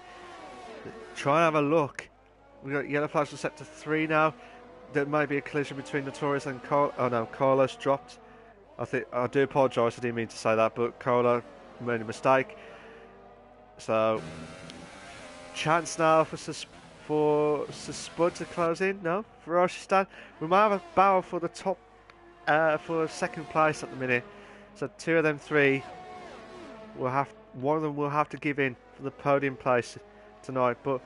Try and have a look. We've got yellow flags set to 3 now. There may be a collision between Notorious and Carlos. Oh no, Carlos dropped. I do apologise, I didn't mean to say that, but Cola made a mistake. So, chance now for Spud to close in. No, Ferocious Dan. We might have a battle for the top, for second place at the minute. So 2 of them 3 will have. One of them will have to give in for the podium place tonight. But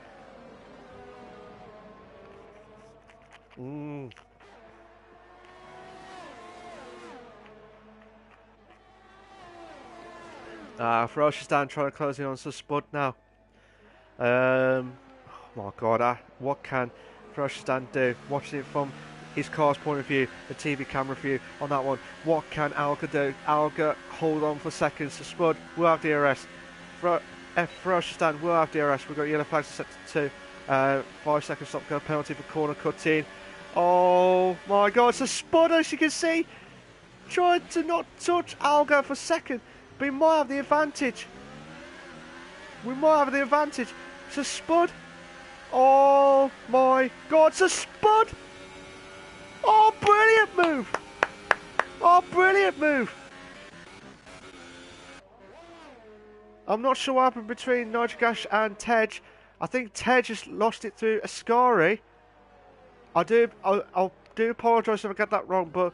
Ferocious Dan trying to close in on Spud now. Oh my god, what can Ferocious Dan do? Watching it from his car's point of view, the TV camera view on that one. What can Alga do? Alga hold on for seconds. So Spud will have DRS. Ferocious Dan will have DRS. We've got yellow flags set to 2. 5 seconds stop go penalty for corner cut in. Oh my god, so Spud, as you can see, tried to not touch Alga for second. But we might have the advantage. We might have the advantage. So Spud. Oh my god. So Spud. Oh, brilliant move. Oh, brilliant move. I'm not sure what happened between Niger Gash and Tej. I think Tej just lost it through Ascari. I'll do apologise if I get that wrong, but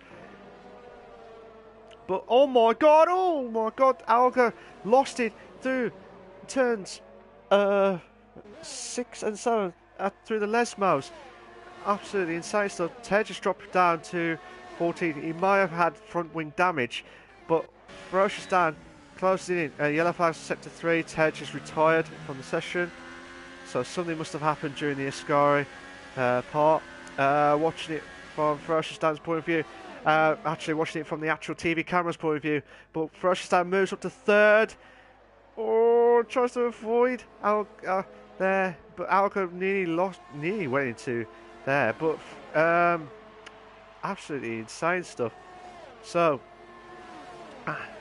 oh my god, Alga lost it through turns 6 and 7 through the Lesmos. Absolutely insane stuff. Tej just dropped down to 14. He might have had front wing damage, but Ferocious Dan closes in. Yellow flags set to 3. Tej is retired from the session, so something must have happened during the Ascari part. Watching it from Ferocious Dan's point of view. Actually watching it from the actual TV camera's point of view, but Ferocious Dan moves up to 3rd. Oh, tries to avoid Alga there, but Alga nearly went into there. But absolutely insane stuff. So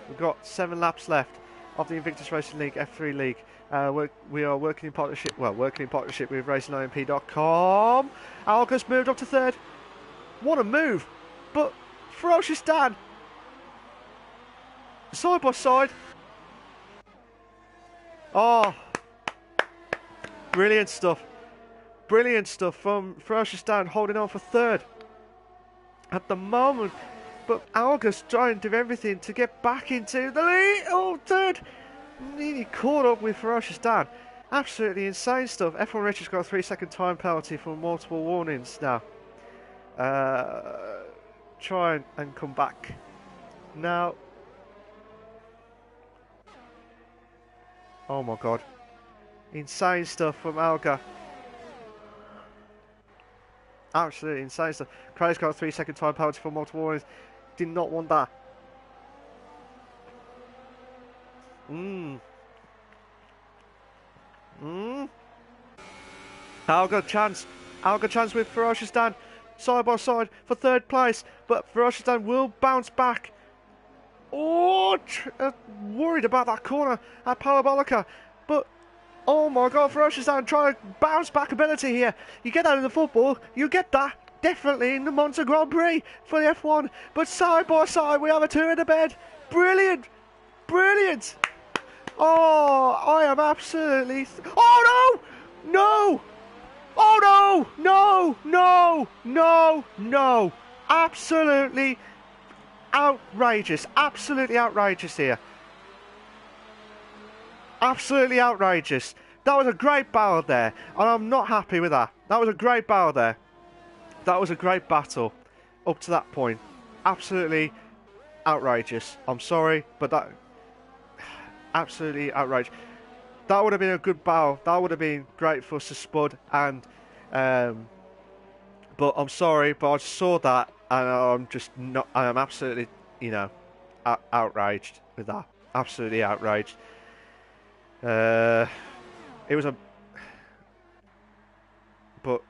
we've got 7 laps left of the Invictus Racing League F3 League. We are working in partnership. Well, working in partnership with RacingOnMP.com. Alga's moved up to 3rd. What a move! But Ferocious Dan, side by side. Oh, brilliant stuff. Brilliant stuff from Ferocious Dan, holding on for 3rd at the moment. But Alga's trying to do everything to get back into the lead. Oh, 3rd. Nearly caught up with Ferocious Dan. Absolutely insane stuff. F1 Richard's got a 3-second time penalty for multiple warnings now. Try and come back. Now. Oh my god. Insane stuff from Alga. Absolutely insane stuff. Craig's got a 3-second time penalty for multiple warnings. Did not want that. Alga chance with Ferocious Dan side by side for 3rd place, but Ferocious Dan will bounce back. Oh, worried about that corner at Parabolica, but oh my god, Ferocious Dan trying to bounce back ability here. You get that in the football, you get that definitely in the Monza Grand Prix for the F1, but side by side we have a 2 in the bed. Brilliant, brilliant. Oh, I am absolutely... Oh no! No! Oh no! No! No! No! No! Absolutely outrageous. Absolutely outrageous here. Absolutely outrageous. That was a great battle there, and I'm not happy with that. That was a great battle there. That was a great battle up to that point. Absolutely outrageous. I'm sorry, but that... Absolutely outrageous. That would have been a good battle. That would have been great for Sir Spud, and but I'm sorry, but I saw that and I'm just not. I am absolutely, you know, outraged with that. Absolutely outraged. It was a, but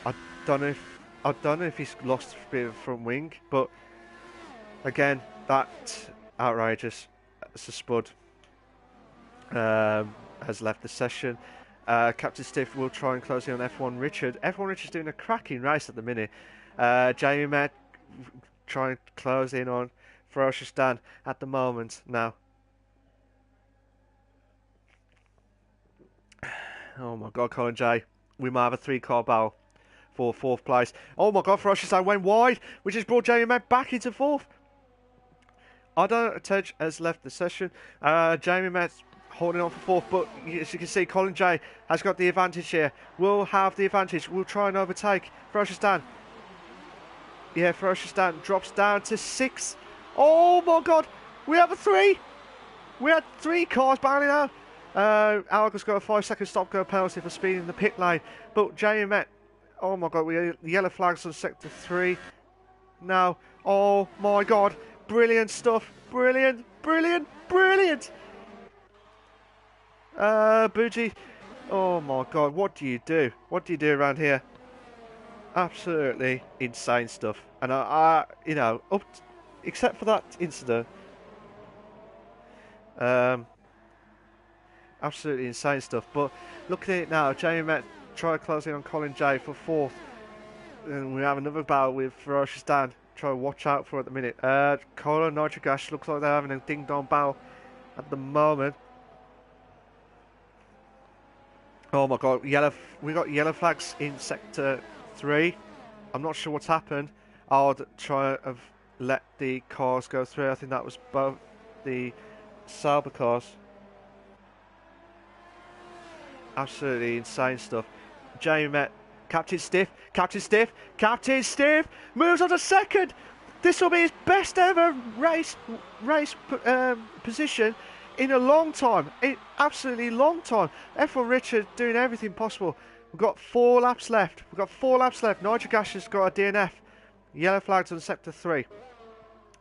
I don't know if he's lost a bit of front wing, but again, that's outrageous. Sir Spud has left the session. Captain Stiff will try and close in on F1 Richard. F1 Richard's doing a cracking race at the minute. Jamie Matt trying to close in on Ferocious Dan at the moment now. Oh my god, Colin J. We might have a 3-car battle for 4th place. Oh my god, Ferocious Dan went wide, which has brought Jamie Matt back into 4th. Ardo Tej has left the session. Jamie Matt's holding on for 4th, but as you can see, Colin J has got the advantage here. Will have the advantage. We'll try and overtake Ferocious Dan. Yeah, Ferocious Dan drops down to 6th. Oh my god, we have a 3. We had 3 cars battling out. Alga's got a 5-second stop-go penalty for speeding in the pit lane, but Jamie Matt, oh my god, we have yellow flags on sector 3 now. Oh my god. Brilliant stuff. Brilliant, brilliant, brilliant. Bougie. Oh my god, what do you do? What do you do around here? Absolutely insane stuff. And I you know, except for that incident, absolutely insane stuff. But looking at it now, Jamie Matt try closing on Colin J for 4th. And we have another battle with Ferocious Dan. Try to watch out for at the minute. Cola and Nitric Ash looks like they're having a ding-dong battle at the moment. Oh my god, we got yellow flags in sector 3. I'm not sure what's happened. I'll try to have let the cars go through. I think that was both the Sauber cars. Absolutely insane stuff. Jamie Met. Captain Stiff moves on to 2nd. This will be his best ever race position in a long time, absolutely long time. F1 Richard doing everything possible. We've got 4 laps left. Nitric Ash has got a DNF. Yellow flags on sector 3.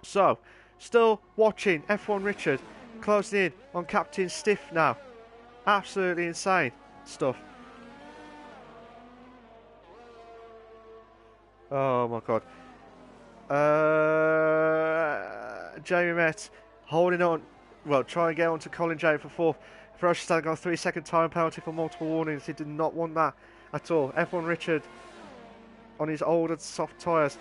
So, still watching F1 Richard closing in on Captain Stiff now. Absolutely insane stuff. Oh my god. Jamie Met holding on. Well, try and get on to Colin J for 4th. Ferocious Dan got a 3-second time penalty for multiple warnings. He did not want that at all. F1 Richard on his old and soft tyres.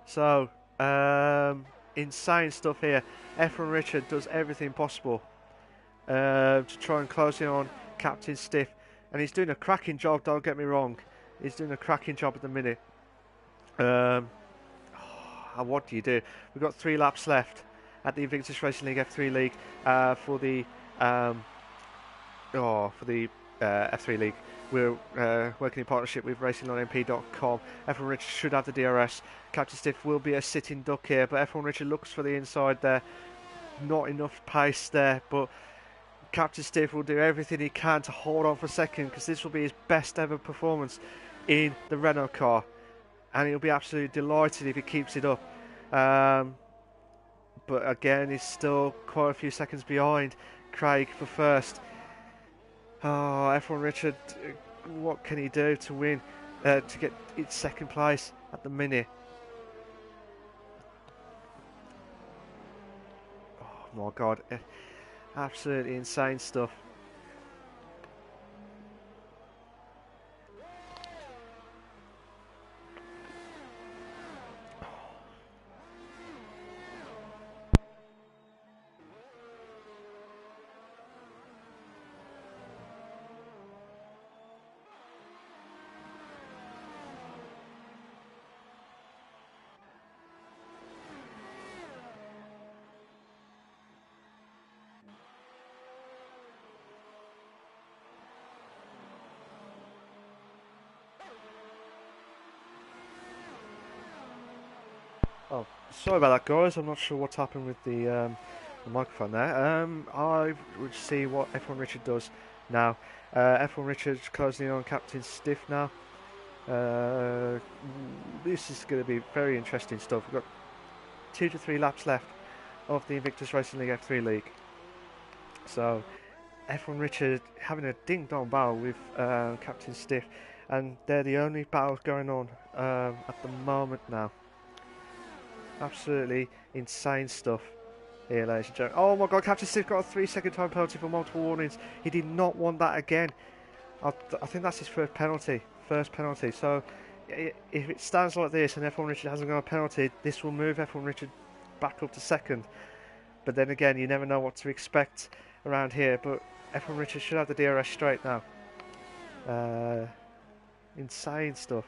So, insane stuff here. F1 Richard does everything possible to try and close in on Captain Stiff, and he's doing a cracking job, don't get me wrong. He's doing a cracking job at the minute. what do you do? We've got 3 laps left at the Invictus Racing League F3 League for the F3 League. We're working in partnership with RacingLineMP.com. F1 Richard should have the DRS. Captain Stiff will be a sitting duck here, but F1 Richard looks for the inside there. Not enough pace there, but Captain Stiff will do everything he can to hold on for second, because this will be his best ever performance in the Renault car, and he'll be absolutely delighted if he keeps it up. But again, he's still quite a few seconds behind Craig for first. Oh, F1 Richard, what can he do to win, to get its second place at the minute? Oh my god, absolutely insane stuff. Oh, sorry about that, guys. I'm not sure what's happened with the microphone there. I would see what F1 Richard does now. F1 Richard closing in on Captain Stiff now. This is going to be very interesting stuff. We've got 2 to 3 laps left of the Invictus Racing League F3 League. So F1 Richard having a ding-dong battle with Captain Stiff, and they're the only battles going on at the moment now. Absolutely insane stuff here, ladies and gentlemen. Oh my god, Captain Stiff got a 3-second time penalty for multiple warnings. He did not want that again. I think that's his first penalty. So if it stands like this and F1 Richard hasn't got a penalty, this will move F1 Richard back up to second. But then again, you never know what to expect around here. But F1 Richard should have the DRS straight now. Insane stuff.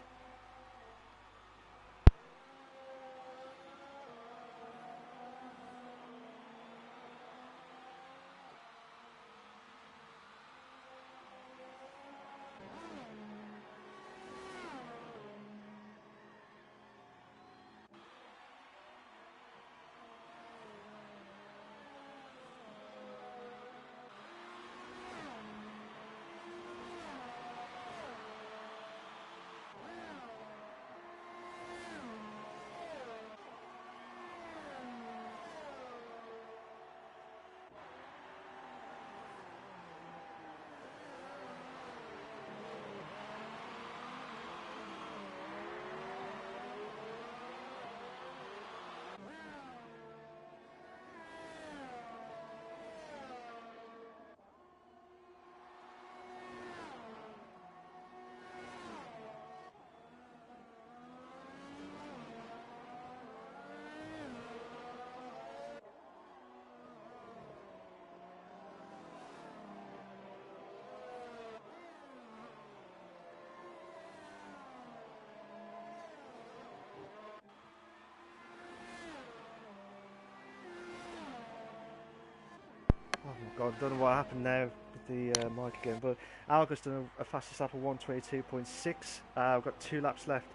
Oh my god, I don't know what happened there with the mic again, but Alga's done a fastest lap of 1:22.6. I've got 2 laps left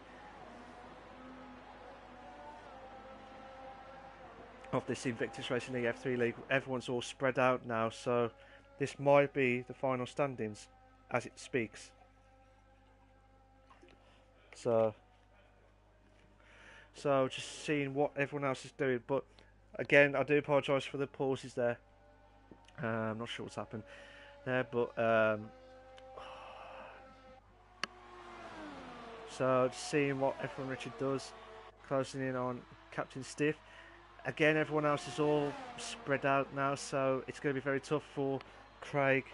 of this Invictus Racing League F3 League. Everyone's all spread out now, so this might be the final standings as it speaks. So just seeing what everyone else is doing, but again, I do apologise for the pauses there. I'm not sure what's happened there, but so just seeing what F1 Richard does, closing in on Captain Stiff. Again, everyone else is all spread out now, so it's going to be very tough for Craig.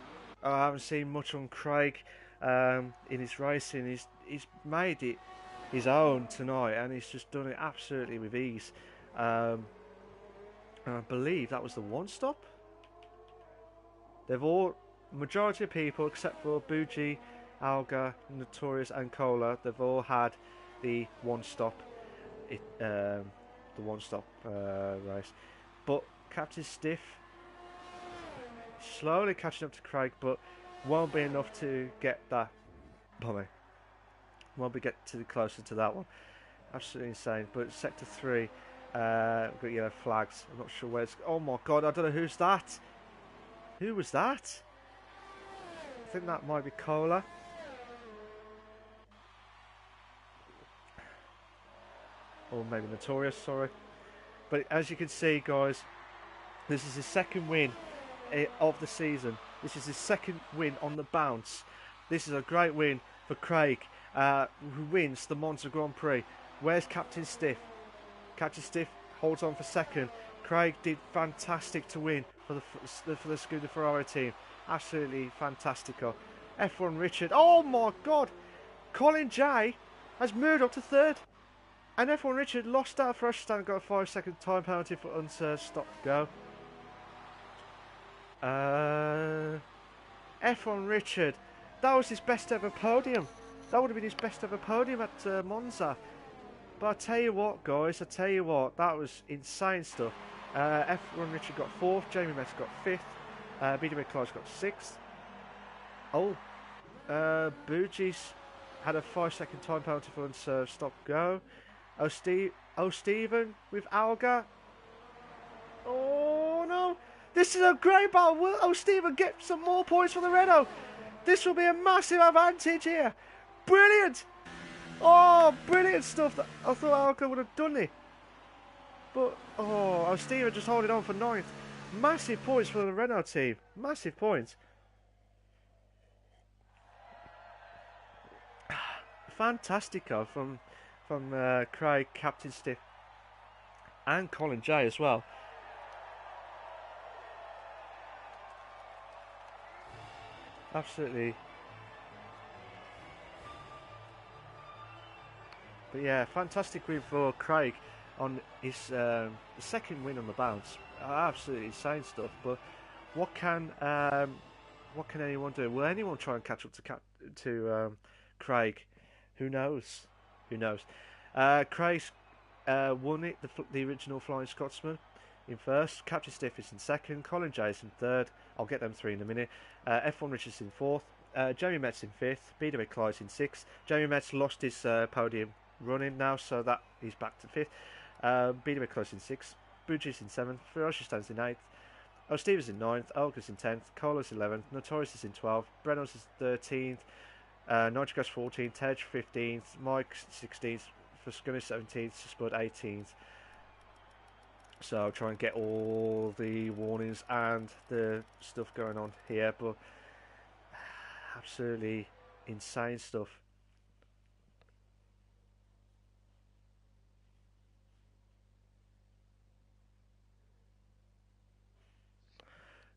I haven't seen much on Craig in his racing. He's made it his own tonight, and he's just done it absolutely with ease. And I believe that was the one stop. They've all, majority of people except for Bougie, Alga, Notorious and Cola, they've all had the one stop the one-stop race. But Captain Stiff slowly catching up to Craig, but won't be enough to get that. Won't be get to closer to that one. Absolutely insane. But sector 3, we've got yellow flags. I'm not sure where it's. Oh my god! I don't know who's that. Who was that? I think that might be Cola. Or maybe Notorious, sorry. But as you can see, guys, this is his second win of the season. This is his second win on the bounce. This is a great win for Craig, who wins the Monza Grand Prix. Where's Captain Stiff? Captain Stiff holds on for second. Craig did fantastic to win for the Scuderia Ferrari team. Absolutely fantastico. F1 Richard. Oh my god! Colin J has moved up to third. And F1 Richard lost out for Rush and got a 5-second time penalty for unserved stop go. F1 Richard, that was his best ever podium. That would have been his best ever podium at Monza. But I tell you what, guys, I tell you what, that was insane stuff. F1 Richard got 4th, Jamie Metz got 5th, BW Clark got 6th. Oh, Bugis had a 5-second time penalty for unserved stop go. Stephen with Alga. Oh no! This is a great battle. Will Stephen get some more points for the Renault? This will be a massive advantage here. Brilliant! Oh, brilliant stuff. I thought Alga would have done it. But, Stephen just holding on for 9th. Massive points for the Renault team. Massive points. Fantastico from Craig, Captain Stiff, and Colin J as well. Absolutely. But yeah, fantastic win for Craig on his second win on the bounce. Absolutely insane stuff. But what can anyone do? Will anyone try and catch up to Craig? Who knows? Who knows? Craig won it, the original Flying Scotsman, in first. Captain Stiff is in second. Colin J is in third. I'll get them 3 in a minute. F1 Richards in fourth. Jamie Metz in fifth. BW Clyde in sixth. Jamie Metz lost his podium running now, so that he's back to fifth. BW Clyde in sixth. Bugis in seventh. Ferocious stands in eighth. Stevens in ninth. Olga's in 10th. Cola's 11th. Notorious is in 12th. Brennos is 13th. Nitrogas 14th, Tej 15th, Mike 16th, for Skirmish 17th, Spud 18th. So I'll try and get all the warnings and the stuff going on here, but absolutely insane stuff.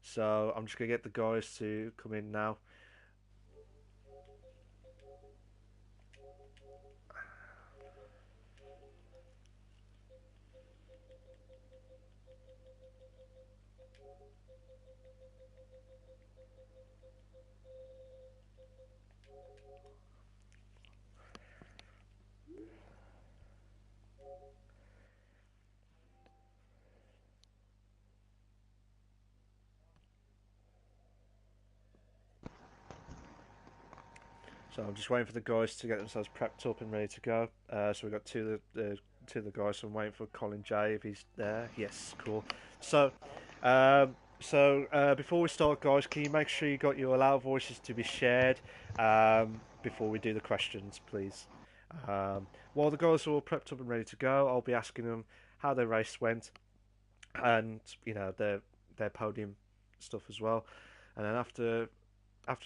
So I'm just going to get the guys to come in now. So I'm just waiting for the guys to get themselves prepped up and ready to go. So we've got two of the guys. So I'm waiting for Colin J if he's there. Yes, cool. So, before we start, guys, can you make sure you got your allow voices to be shared before we do the questions, please? While the guys are all prepped up and ready to go, I'll be asking them how their race went, and their podium stuff as well. And then after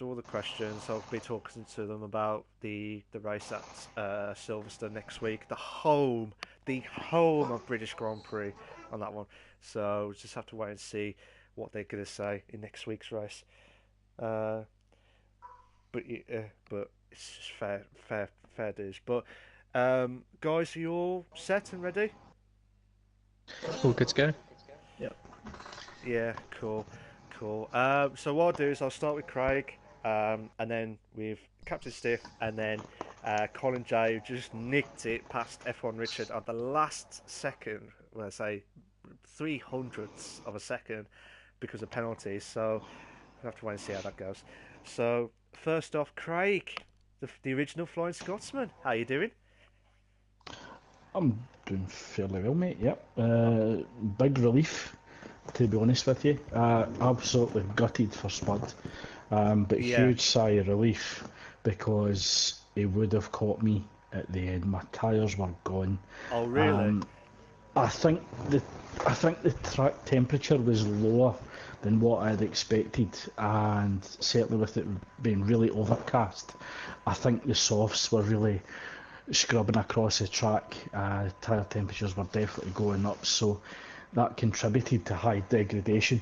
all the questions, I'll be talking to them about the race at Silverstone next week, the home of British Grand Prix on that one. So we'll just have to wait and see what they're going to say in next week's race. But it's just fair dues. But guys, are you all set and ready? All good to go. Yep. Yeah, cool. So what I'll do is I'll start with Craig, and then with Captain Stiff, and then Colin J, who just nicked it past F1 Richard at the last second. well, I say 300ths of a second because of penalties. So we'll have to wait and see how that goes. So first off, Craig, the original Flying Scotsman. How you doing? I'm doing fairly well, mate. Yep. Big relief, to be honest with you. Absolutely gutted for Spud, but Yeah. huge sigh of relief because he would have caught me at the end. My tyres were gone. Oh, really? Um, I think the I think the track temperature was lower than what I'd expected, and certainly with it being really overcast, I think the softs were really scrubbing across the track. Tyre temperatures were definitely going up, so that contributed to high degradation.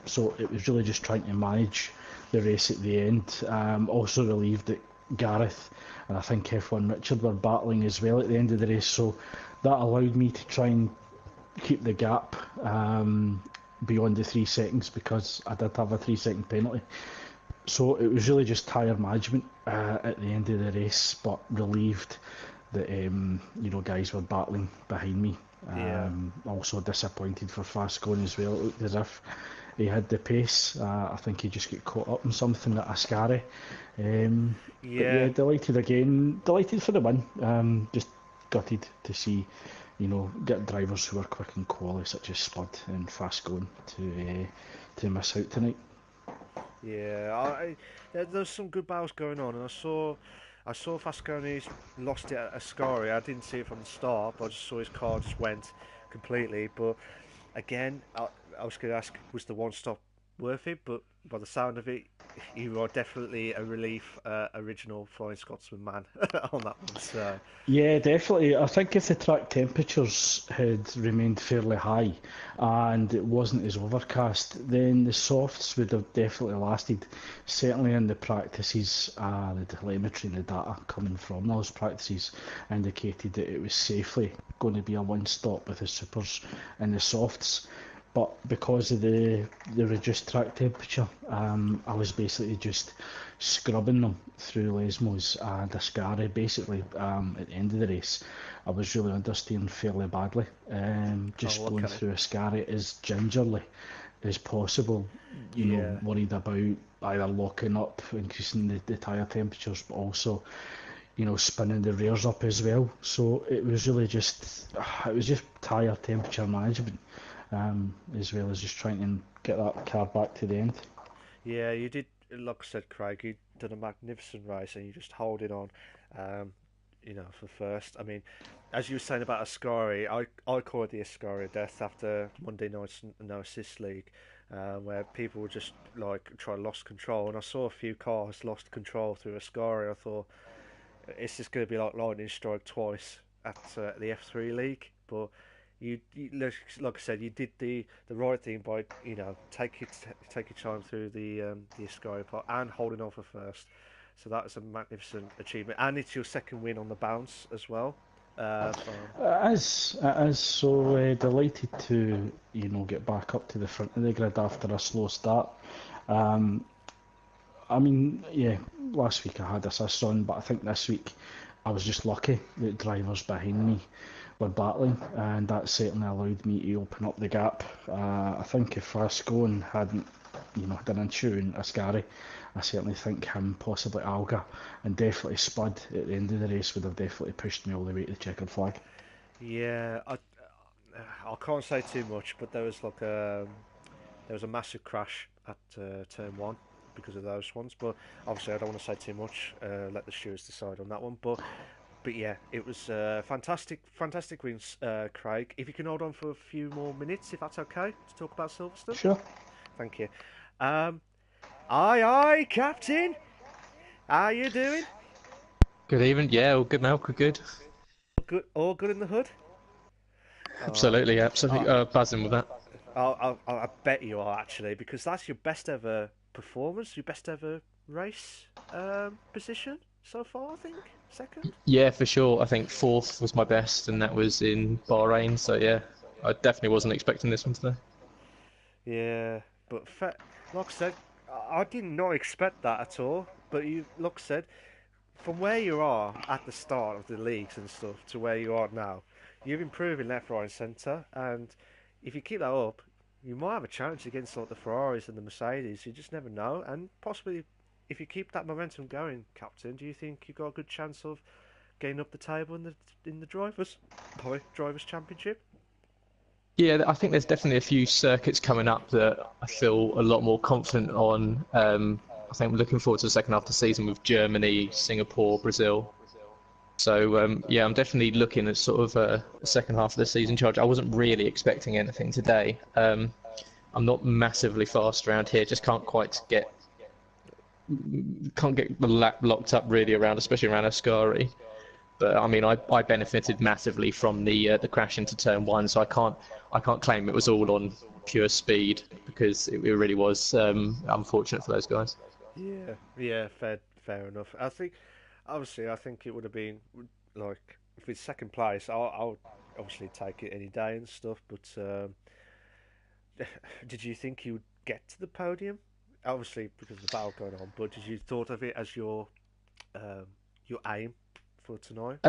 So it was really just trying to manage the race at the end. Also relieved that Gareth and I think F1 Richard were battling as well at the end of the race, so that allowed me to try and keep the gap beyond the 3 seconds because I did have a 3 second penalty. So it was really just tyre management at the end of the race, but relieved that guys were battling behind me. Yeah. Also disappointed for Fast going as well. It looked as if he had the pace. I think he just got caught up in something at Ascari. But yeah, Yeah. delighted again. Delighted for the win. Just gutted to see, get drivers who are quick and quality such as Spud and Fast going to miss out tonight. Yeah, there's some good battles going on, and I saw Fasconi's lost it at Ascari. I didn't see it from the start, but I just saw his car just went completely. But again, I was going to ask, was the one stop worth it? But by the sound of it, you are definitely a relief, original Flying Scotsman man on that one. So Yeah, definitely. I think if the track temperatures had remained fairly high and it wasn't as overcast, then the softs would have definitely lasted. Certainly in the practices, the telemetry and the data coming from those practices indicated that it was safely going to be a one-stop with the supers and the softs. But because of the reduced track temperature, I was basically just scrubbing them through Lesmos and Ascari. Basically, at the end of the race, I was really understeering fairly badly. Just oh, going okay, through Ascari as gingerly as possible. yeah, Worried about either locking up, increasing the tyre temperatures, but also spinning the rears up as well. So it was just tyre temperature management, as well as just trying to get that car back to the end. yeah. You did, like I said, Craig. You done a magnificent race, and you just holding on. Um, for first. I mean, as you were saying about Ascari, I called the Ascari death after Monday night's No Assist League, where people were just like trying to lost control, and I saw a few cars lost control through Ascari. I thought it's just going to be like lightning strike twice at the F3 league, but. Like I said, you did the right thing by take your time through the Ascari part and holding on for first. So that is a magnificent achievement, and it's your second win on the bounce as well. From It is so delighted to get back up to the front of the grid after a slow start. Um, I mean, yeah, last week I had assists on, but I think this week I was just lucky that drivers behind me were battling, and that certainly allowed me to open up the gap. I think if Rascone hadn't, had an issue in Ascari, I certainly think him, possibly Alga, and definitely Spud at the end of the race would have definitely pushed me all the way to the checkered flag. yeah, I can't say too much, but there was a massive crash at turn one because of those ones. But obviously, I don't want to say too much. Let the stewards decide on that one. But yeah, it was fantastic wins, Craig. If you can hold on for a few more minutes, if that's okay, to talk about Silverstone. Sure. Thank you. Um, aye, Captain. How you doing? Good evening. Yeah, all good now. Good. All good in the hood. Oh, Absolutely, absolutely. I, Buzzing with that. I bet you are actually because that's your best ever performance, your best ever race position so far. I think second. Yeah, for sure. I think fourth was my best, and that was in Bahrain. So yeah, I definitely wasn't expecting this one today. Yeah, but like I said, I did not expect that at all. But like I said, from where you are at the start of the leagues and stuff to where you are now, you're improving left, right, and centre, and if you keep that up, you might have a challenge against like the Ferraris and the Mercedes. You just never know, and possibly if you keep that momentum going, Captain, do you think you've got a good chance of getting up the table in the drivers' championship? Yeah, I think there's definitely a few circuits coming up that I feel a lot more confident on. I think I'm looking forward to the second half of the season with Germany, Singapore, Brazil. So yeah, I'm definitely looking at sort of a second half of the season charge. I wasn't really expecting anything today. I'm not massively fast around here. Just can't get the lap locked up really around, especially around Ascari. But I mean, I benefited massively from the crash into turn one, so I can't claim it was all on pure speed because it really was unfortunate for those guys. Yeah, yeah, fair enough. I think, obviously, I think it would have been like if it's second place, I'll obviously take it any day and stuff. But did you think you would get to the podium? Obviously, because of the battle going on. But did you thought of it as um, your aim for tonight?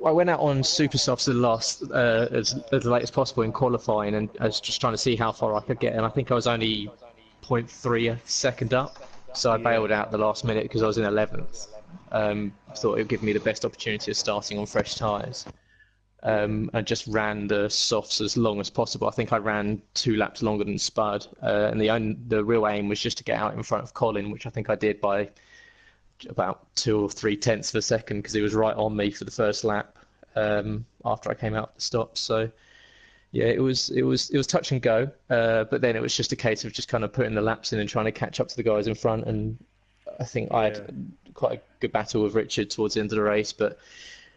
I went out on super softs the last as late as possible in qualifying, and I was just trying to see how far I could get, and I think I was only zero point 0.3 a second up, so I Yeah, bailed out the last minute because I was in 11th. Thought it would give me the best opportunity of starting on fresh tyres, yeah, and just ran the softs as long as possible. I think I ran 2 laps longer than Spud, and the real aim was just to get out in front of Colin, which I think I did by about 2 or 3 tenths of a second because he was right on me for the first lap after I came out of the stop. So yeah, it was touch and go, but then it was just a case of just kind of putting the laps in and trying to catch up to the guys in front. And I think I had yeah, quite a good battle with Richard towards the end of the race. But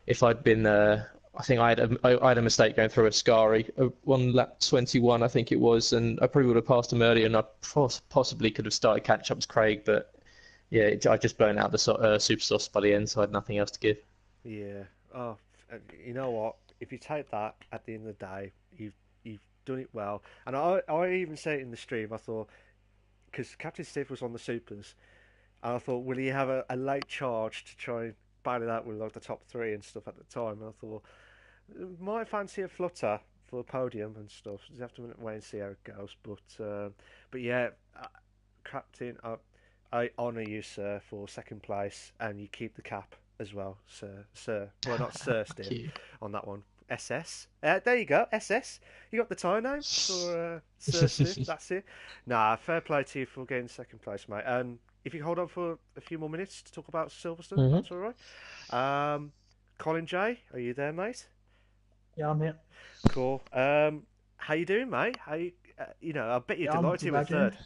if I'd been I think I had a mistake going through Ascari on lap 21, I think it was, and I probably would have passed him earlier, and I possibly could have started catch up to Craig, but yeah, I just burnt out the super sauce by the end, so I had nothing else to give. yeah. Oh, you know what? If you take that at the end of the day, you've done it well. And I even said it in the stream. I thought because Captain Steve was on the supers, and I thought, will he have a late charge to try and battle it out with like the top three and stuff at the time? And I thought, might fancy a flutter for the podium and stuff. So you have to wait and see how it goes. But yeah, Captain, I honour you, sir, for second place, and you keep the cap as well, sir. Well, not Sir Thank Steve you. on that one. SS. There you go, SS. You got the tie name for Sir Steve. That's it. Nah, fair play to you for getting second place, mate. And if you hold on for a few more minutes to talk about Silverstone, hmm that's all right. Colin J, are you there, mate? Yeah, I'm here. Cool. How you doing, mate? I bet you're Yeah, I'm not too delighted with bad, yeah. third.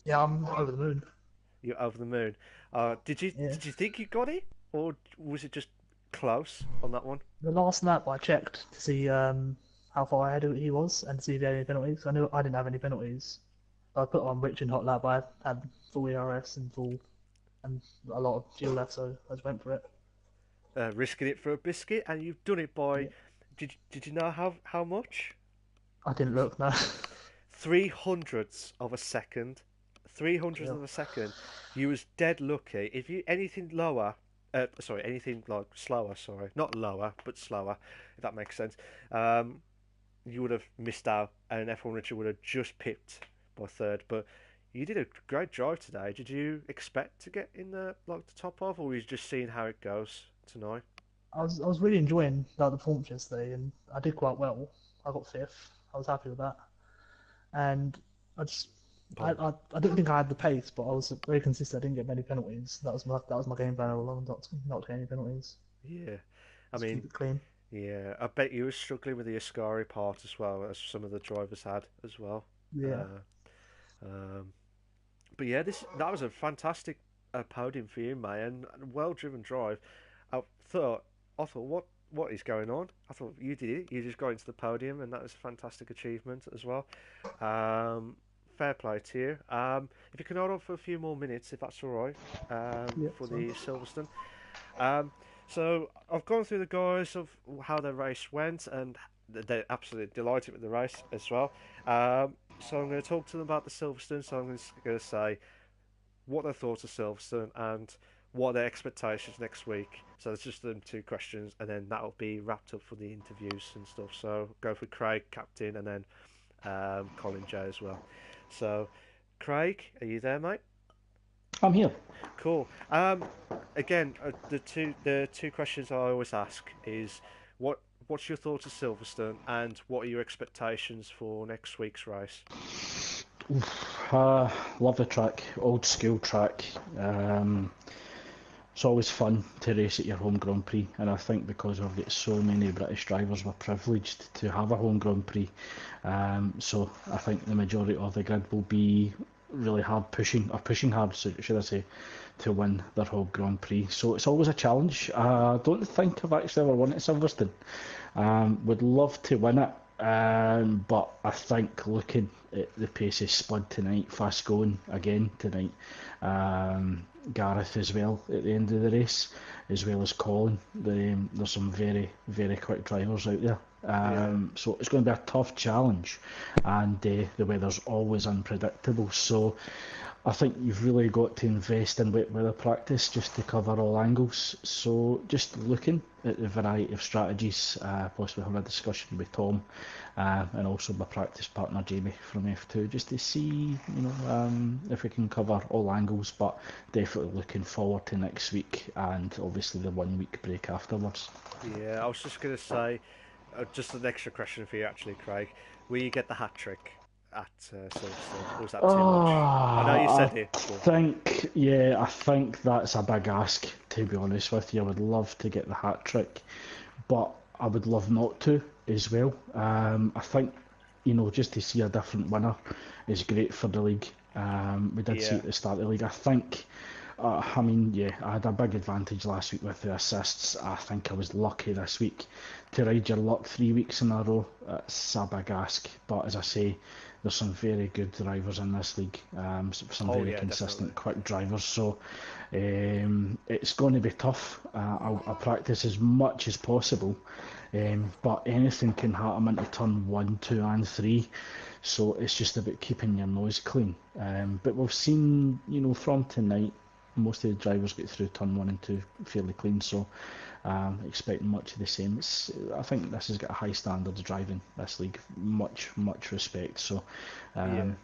Yeah, I'm over the moon. You're over the moon. Did you Yeah. did you think you got it, or was it just close on that one? The last lap I checked to see how far ahead he was and to see if he had any penalties. I knew I didn't have any penalties. I put on rich and hot lap. I had full ERS and full and a lot of fuel left, so I just went for it. Risking it for a biscuit, and you've done it by. Yeah. Did you know how much? I didn't look, no. 300ths of a second. Three hundredths Yeah. of a second. You was dead lucky. If you anything lower, sorry, anything like slower. Sorry, not lower, but slower. If that makes sense. You would have missed out, and F1 Richard would have just pipped by third. But you did a great drive today. Did you expect to get in the top of, or were you just seeing how it goes tonight? I was really enjoying the performance yesterday, and I did quite well. I got fifth. I was happy with that, and I just I, Boom. I don't think I had the pace, but I was very consistent. I didn't get many penalties. That was my game plan all along, not to get any penalties. Yeah, I Just keep mean, it clean. yeah. I bet you were struggling with the Ascari part as well as some of the drivers had as well. Yeah. Uh, um, but yeah, this that was a fantastic podium for you, mate, and well driven drive. I thought, what is going on? I thought you did it. You just got into the podium, and that was a fantastic achievement as well. Fair play to you. If you can hold on for a few more minutes, if that's all right, Yeah, for so the Silverstone. Um, so I've gone through the guys of how the race went, and they're absolutely delighted with the race as well. So I'm going to talk to them about the Silverstone. So I'm just going to say what their thoughts of Silverstone and what are their expectations next week? So it's just them two questions, and then that'll be wrapped up for the interviews and stuff. So go for Craig, captain, and then Colin J as well. So, Craig, are you there, mate? I'm here. Cool. Again, the two questions I always ask is what's your thoughts of Silverstone, and what are your expectations for next week's race? Love the track, old school track. It's always fun to race at your home Grand Prix, and I think because we've got so many British drivers, we're privileged to have a home Grand Prix. So I think the majority of the grid will be really pushing hard, should I say, to win their whole Grand Prix. So it's always a challenge. I don't think I've actually ever won at Silverstone. Would love to win it, but I think looking at the pace of Spud tonight, fast going again tonight, Gareth as well at the end of the race, as well as Colin. There's some very, very quick drivers out there. So it's going to be a tough challenge, and the weather's always unpredictable. So I think you've really got to invest in wet weather practice just to cover all angles. So just looking at the variety of strategies, possibly having a discussion with Tom and also my practice partner Jamie from F2, just to see, if we can cover all angles. But definitely looking forward to next week and obviously the 1 week break afterwards. Yeah, I was just going to say, just an extra question for you actually, Craig. Will you get the hat trick at Silverstone, or was that too much? I know you said it. I think that's a big ask, to be honest with you. I would love to get the hat trick, but I would love not to as well. I think, just to see a different winner is great for the league. We did see at the start of the league. I think, I had a big advantage last week with the assists. I think I was lucky this week. To ride your luck 3 weeks in a row, it's a big ask. But as I say, there's some very good drivers in this league, some very consistent, quick drivers. So it's going to be tough. I'll practice as much as possible, but anything can happen into turn 1, 2 and 3. So it's just about keeping your nose clean. But we've seen, from tonight, most of the drivers get through turn 1 and 2 fairly clean, so expecting much of the same. I think this has got a high standard of driving, this league, much respect, so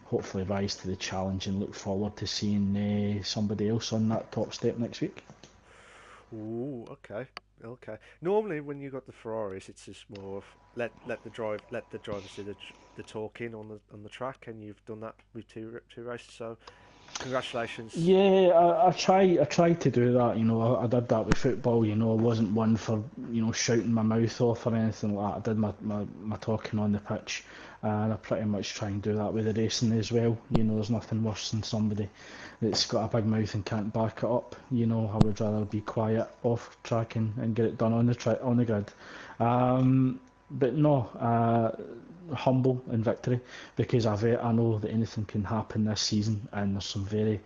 hopefully rise to the challenge and look forward to seeing somebody else on that top step next week. Ooh, okay. Normally when you got the Ferraris, it's just more of let the drivers do the talking on the track, and you've done that with two races, so congratulations. Yeah, I try to do that. I did that with football. I wasn't one for shouting my mouth off or anything like that. I did my talking on the pitch, and I pretty much try and do that with the racing as well. There's nothing worse than somebody that's got a big mouth and can't back it up. I would rather be quiet off track and get it done on the grid. But no, humble in victory, because I know that anything can happen this season, and there's some very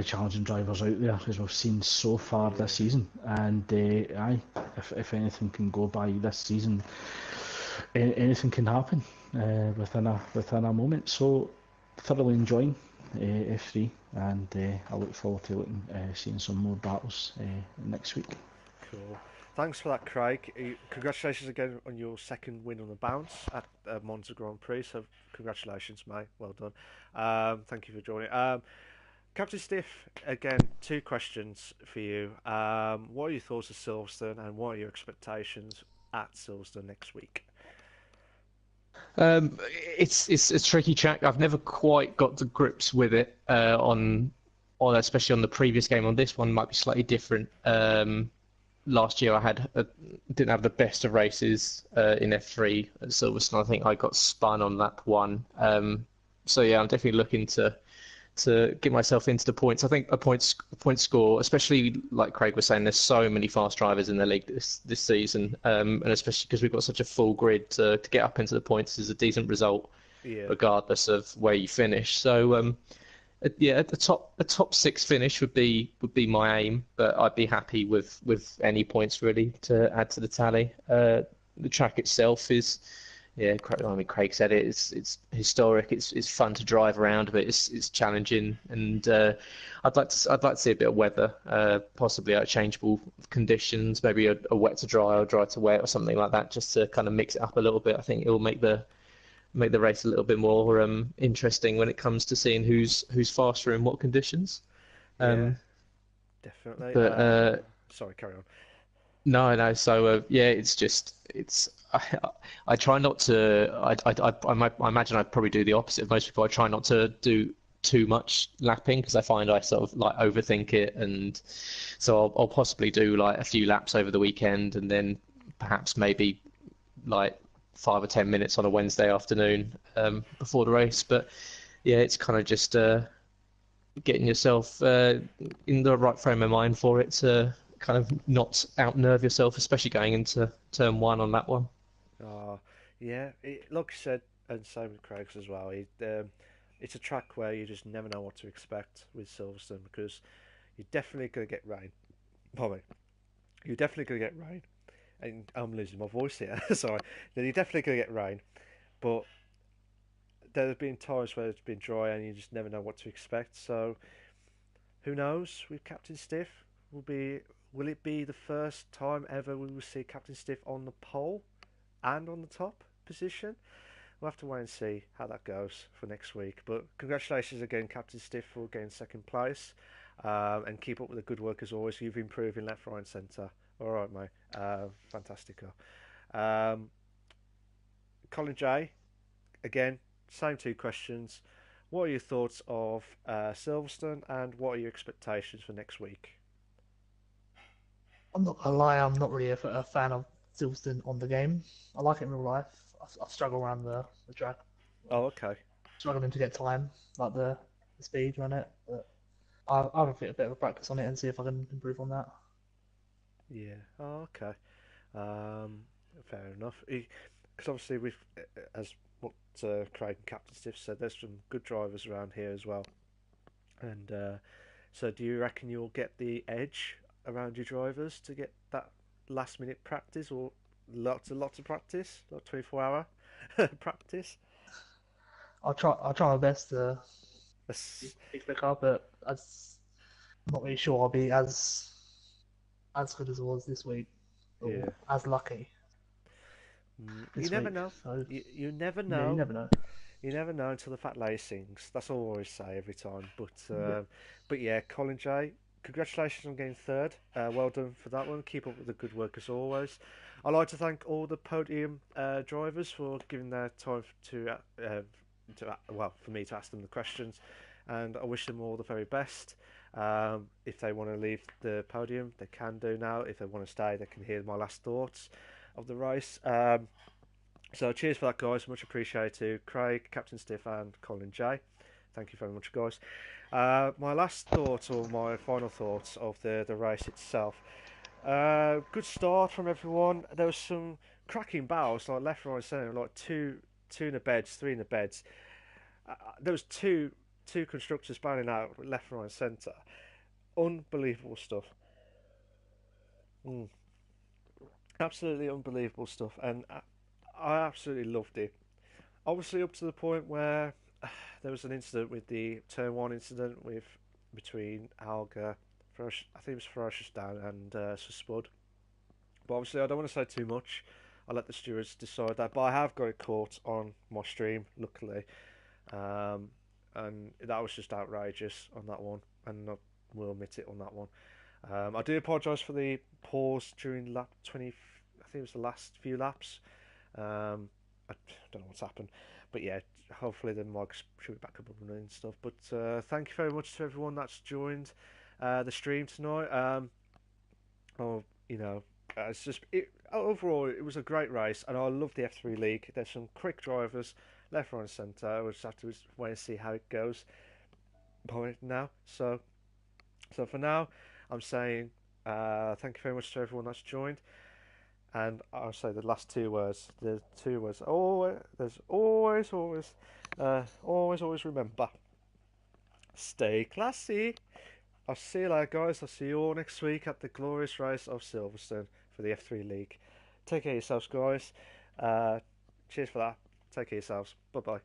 challenging drivers out there, as we've seen so far this season. And if anything can go by this season, anything can happen within a moment. So thoroughly enjoying F3, and I look forward to seeing some more battles next week. Cool. Thanks for that, Craig. Congratulations again on your second win on the bounce at Monza Grand Prix. So congratulations, mate. Well done. Thank you for joining. Captain Stiff, again, two questions for you. What are your thoughts of Silverstone, and what are your expectations at Silverstone next week? It's a tricky track. I've never quite got to grips with it on especially on the previous game. On this one might be slightly different. Last year I didn't have the best of races in F3 at Silverstone. I think I got spun on lap 1. So yeah, I'm definitely looking to get myself into the points. I think a point score, especially like Craig was saying, there's so many fast drivers in the league this season, and especially because we've got such a full grid, to get up into the points is a decent result, regardless of where you finish. So a top 6 finish would be my aim, but I'd be happy with any points really to add to the tally. The track itself is Yeah, I mean, Craig said it. It's historic. It's fun to drive around, but it's challenging. And I'd like to see a bit of weather, possibly changeable conditions, maybe a wet to dry or dry to wet or something like that, just to kind of mix it up a little bit. I think it will make the race a little bit more interesting when it comes to seeing who's faster in what conditions. Yeah, Um, definitely. but Sorry, carry on. No, no. So yeah, it's just it's. I try not to. I imagine I probably do the opposite of most people. I try not to do too much lapping because I find I sort of like overthink it, and so I'll possibly do like a few laps over the weekend, and then perhaps maybe like 5 or 10 minutes on a Wednesday afternoon before the race. But yeah, it's kind of just getting yourself in the right frame of mind for it to kind of not out nerve yourself, especially going into turn one on that one. Oh, yeah. Like I said, and same with Craig's as well. It's a track where you just never know what to expect with Silverstone because you're definitely going to get rain. Probably. You're definitely going to get rain. And I'm losing my voice here. Sorry. Then you're definitely going to get rain. But there have been times where it's been dry and you just never know what to expect. So who knows with Captain Stiff? Will it be the first time ever we will see Captain Stiff on the pole and on the top position? We'll have to wait and see how that goes for next week. But congratulations again, Captain Stiff, for getting second place. And keep up with the good work as always. You've improved in left, right, and centre. All right, mate. Fantastico. Um, Colin J, again, same two questions. What are your thoughts of Silverstone, and what are your expectations for next week? I'm not gonna lie, I'm not really a fan of Silverstone on the game. I like it in real life. I struggle around the track, Oh, okay. struggling to get time, like the speed run it. But I'll have a bit of a practice on it and see if I can improve on that. Yeah. Oh, okay. Um, fair enough. Because obviously, as what Craig and Captain Stiff said, there's some good drivers around here as well. And so, do you reckon you'll get the edge around your drivers to get that last minute practice, or lots of practice, like 24-hour practice? I'll try my best to That's, pick back up, but I'm not really sure I'll be as good as I was this week or yeah. as lucky You this never week. know. So You never yeah, you know. never know. You never know until the fat lady sings. That's all I always say every time. Yeah. But yeah, Colin J, congratulations on getting third. Well done for that one. Keep up with the good work as always. I'd like to thank all the podium drivers for giving their time well, for me to ask them the questions, and I wish them all the very best. If they want to leave the podium, they can do now. If they want to stay, they can hear my last thoughts of the race. So cheers for that, guys. Much appreciated. Craig, Captain Stiff, and Colin J. Thank you very much, guys. My last thoughts, or my final thoughts of the race itself. Good start from everyone. There was some cracking battles, like left, right, centre, like two in the beds, three in the beds. There was two constructors battling out left, right, and centre. Unbelievable stuff. Mm, absolutely unbelievable stuff, and I absolutely loved it. Obviously, up to the point where there was an incident with the turn one incident with between Alga, I think it was Ferocious Down and Spud. But obviously, I don't want to say too much. I'll let the stewards decide that. But I have got it caught on my stream, luckily, um, and that was just outrageous on that one, and I will admit it on that one. I do apologise for the pause during lap 20. I think it was the last few laps. I don't know what's happened, but yeah, hopefully the mics should be back up and running and stuff. But thank you very much to everyone that's joined the stream tonight. Oh, you know, overall it was a great race, and I love the F3 League. There's some quick drivers, left, right, and centre. We'll just have to wait and see how it goes now. So for now, I'm saying thank you very much to everyone that's joined. And I'll say the last two words. The two words. Always, there's always remember. Stay classy. I'll see you later, guys. I'll see you all next week at the glorious race of Silverstone for the F3 League. Take care of yourselves, guys. Cheers for that. Take care of yourselves. Bye bye.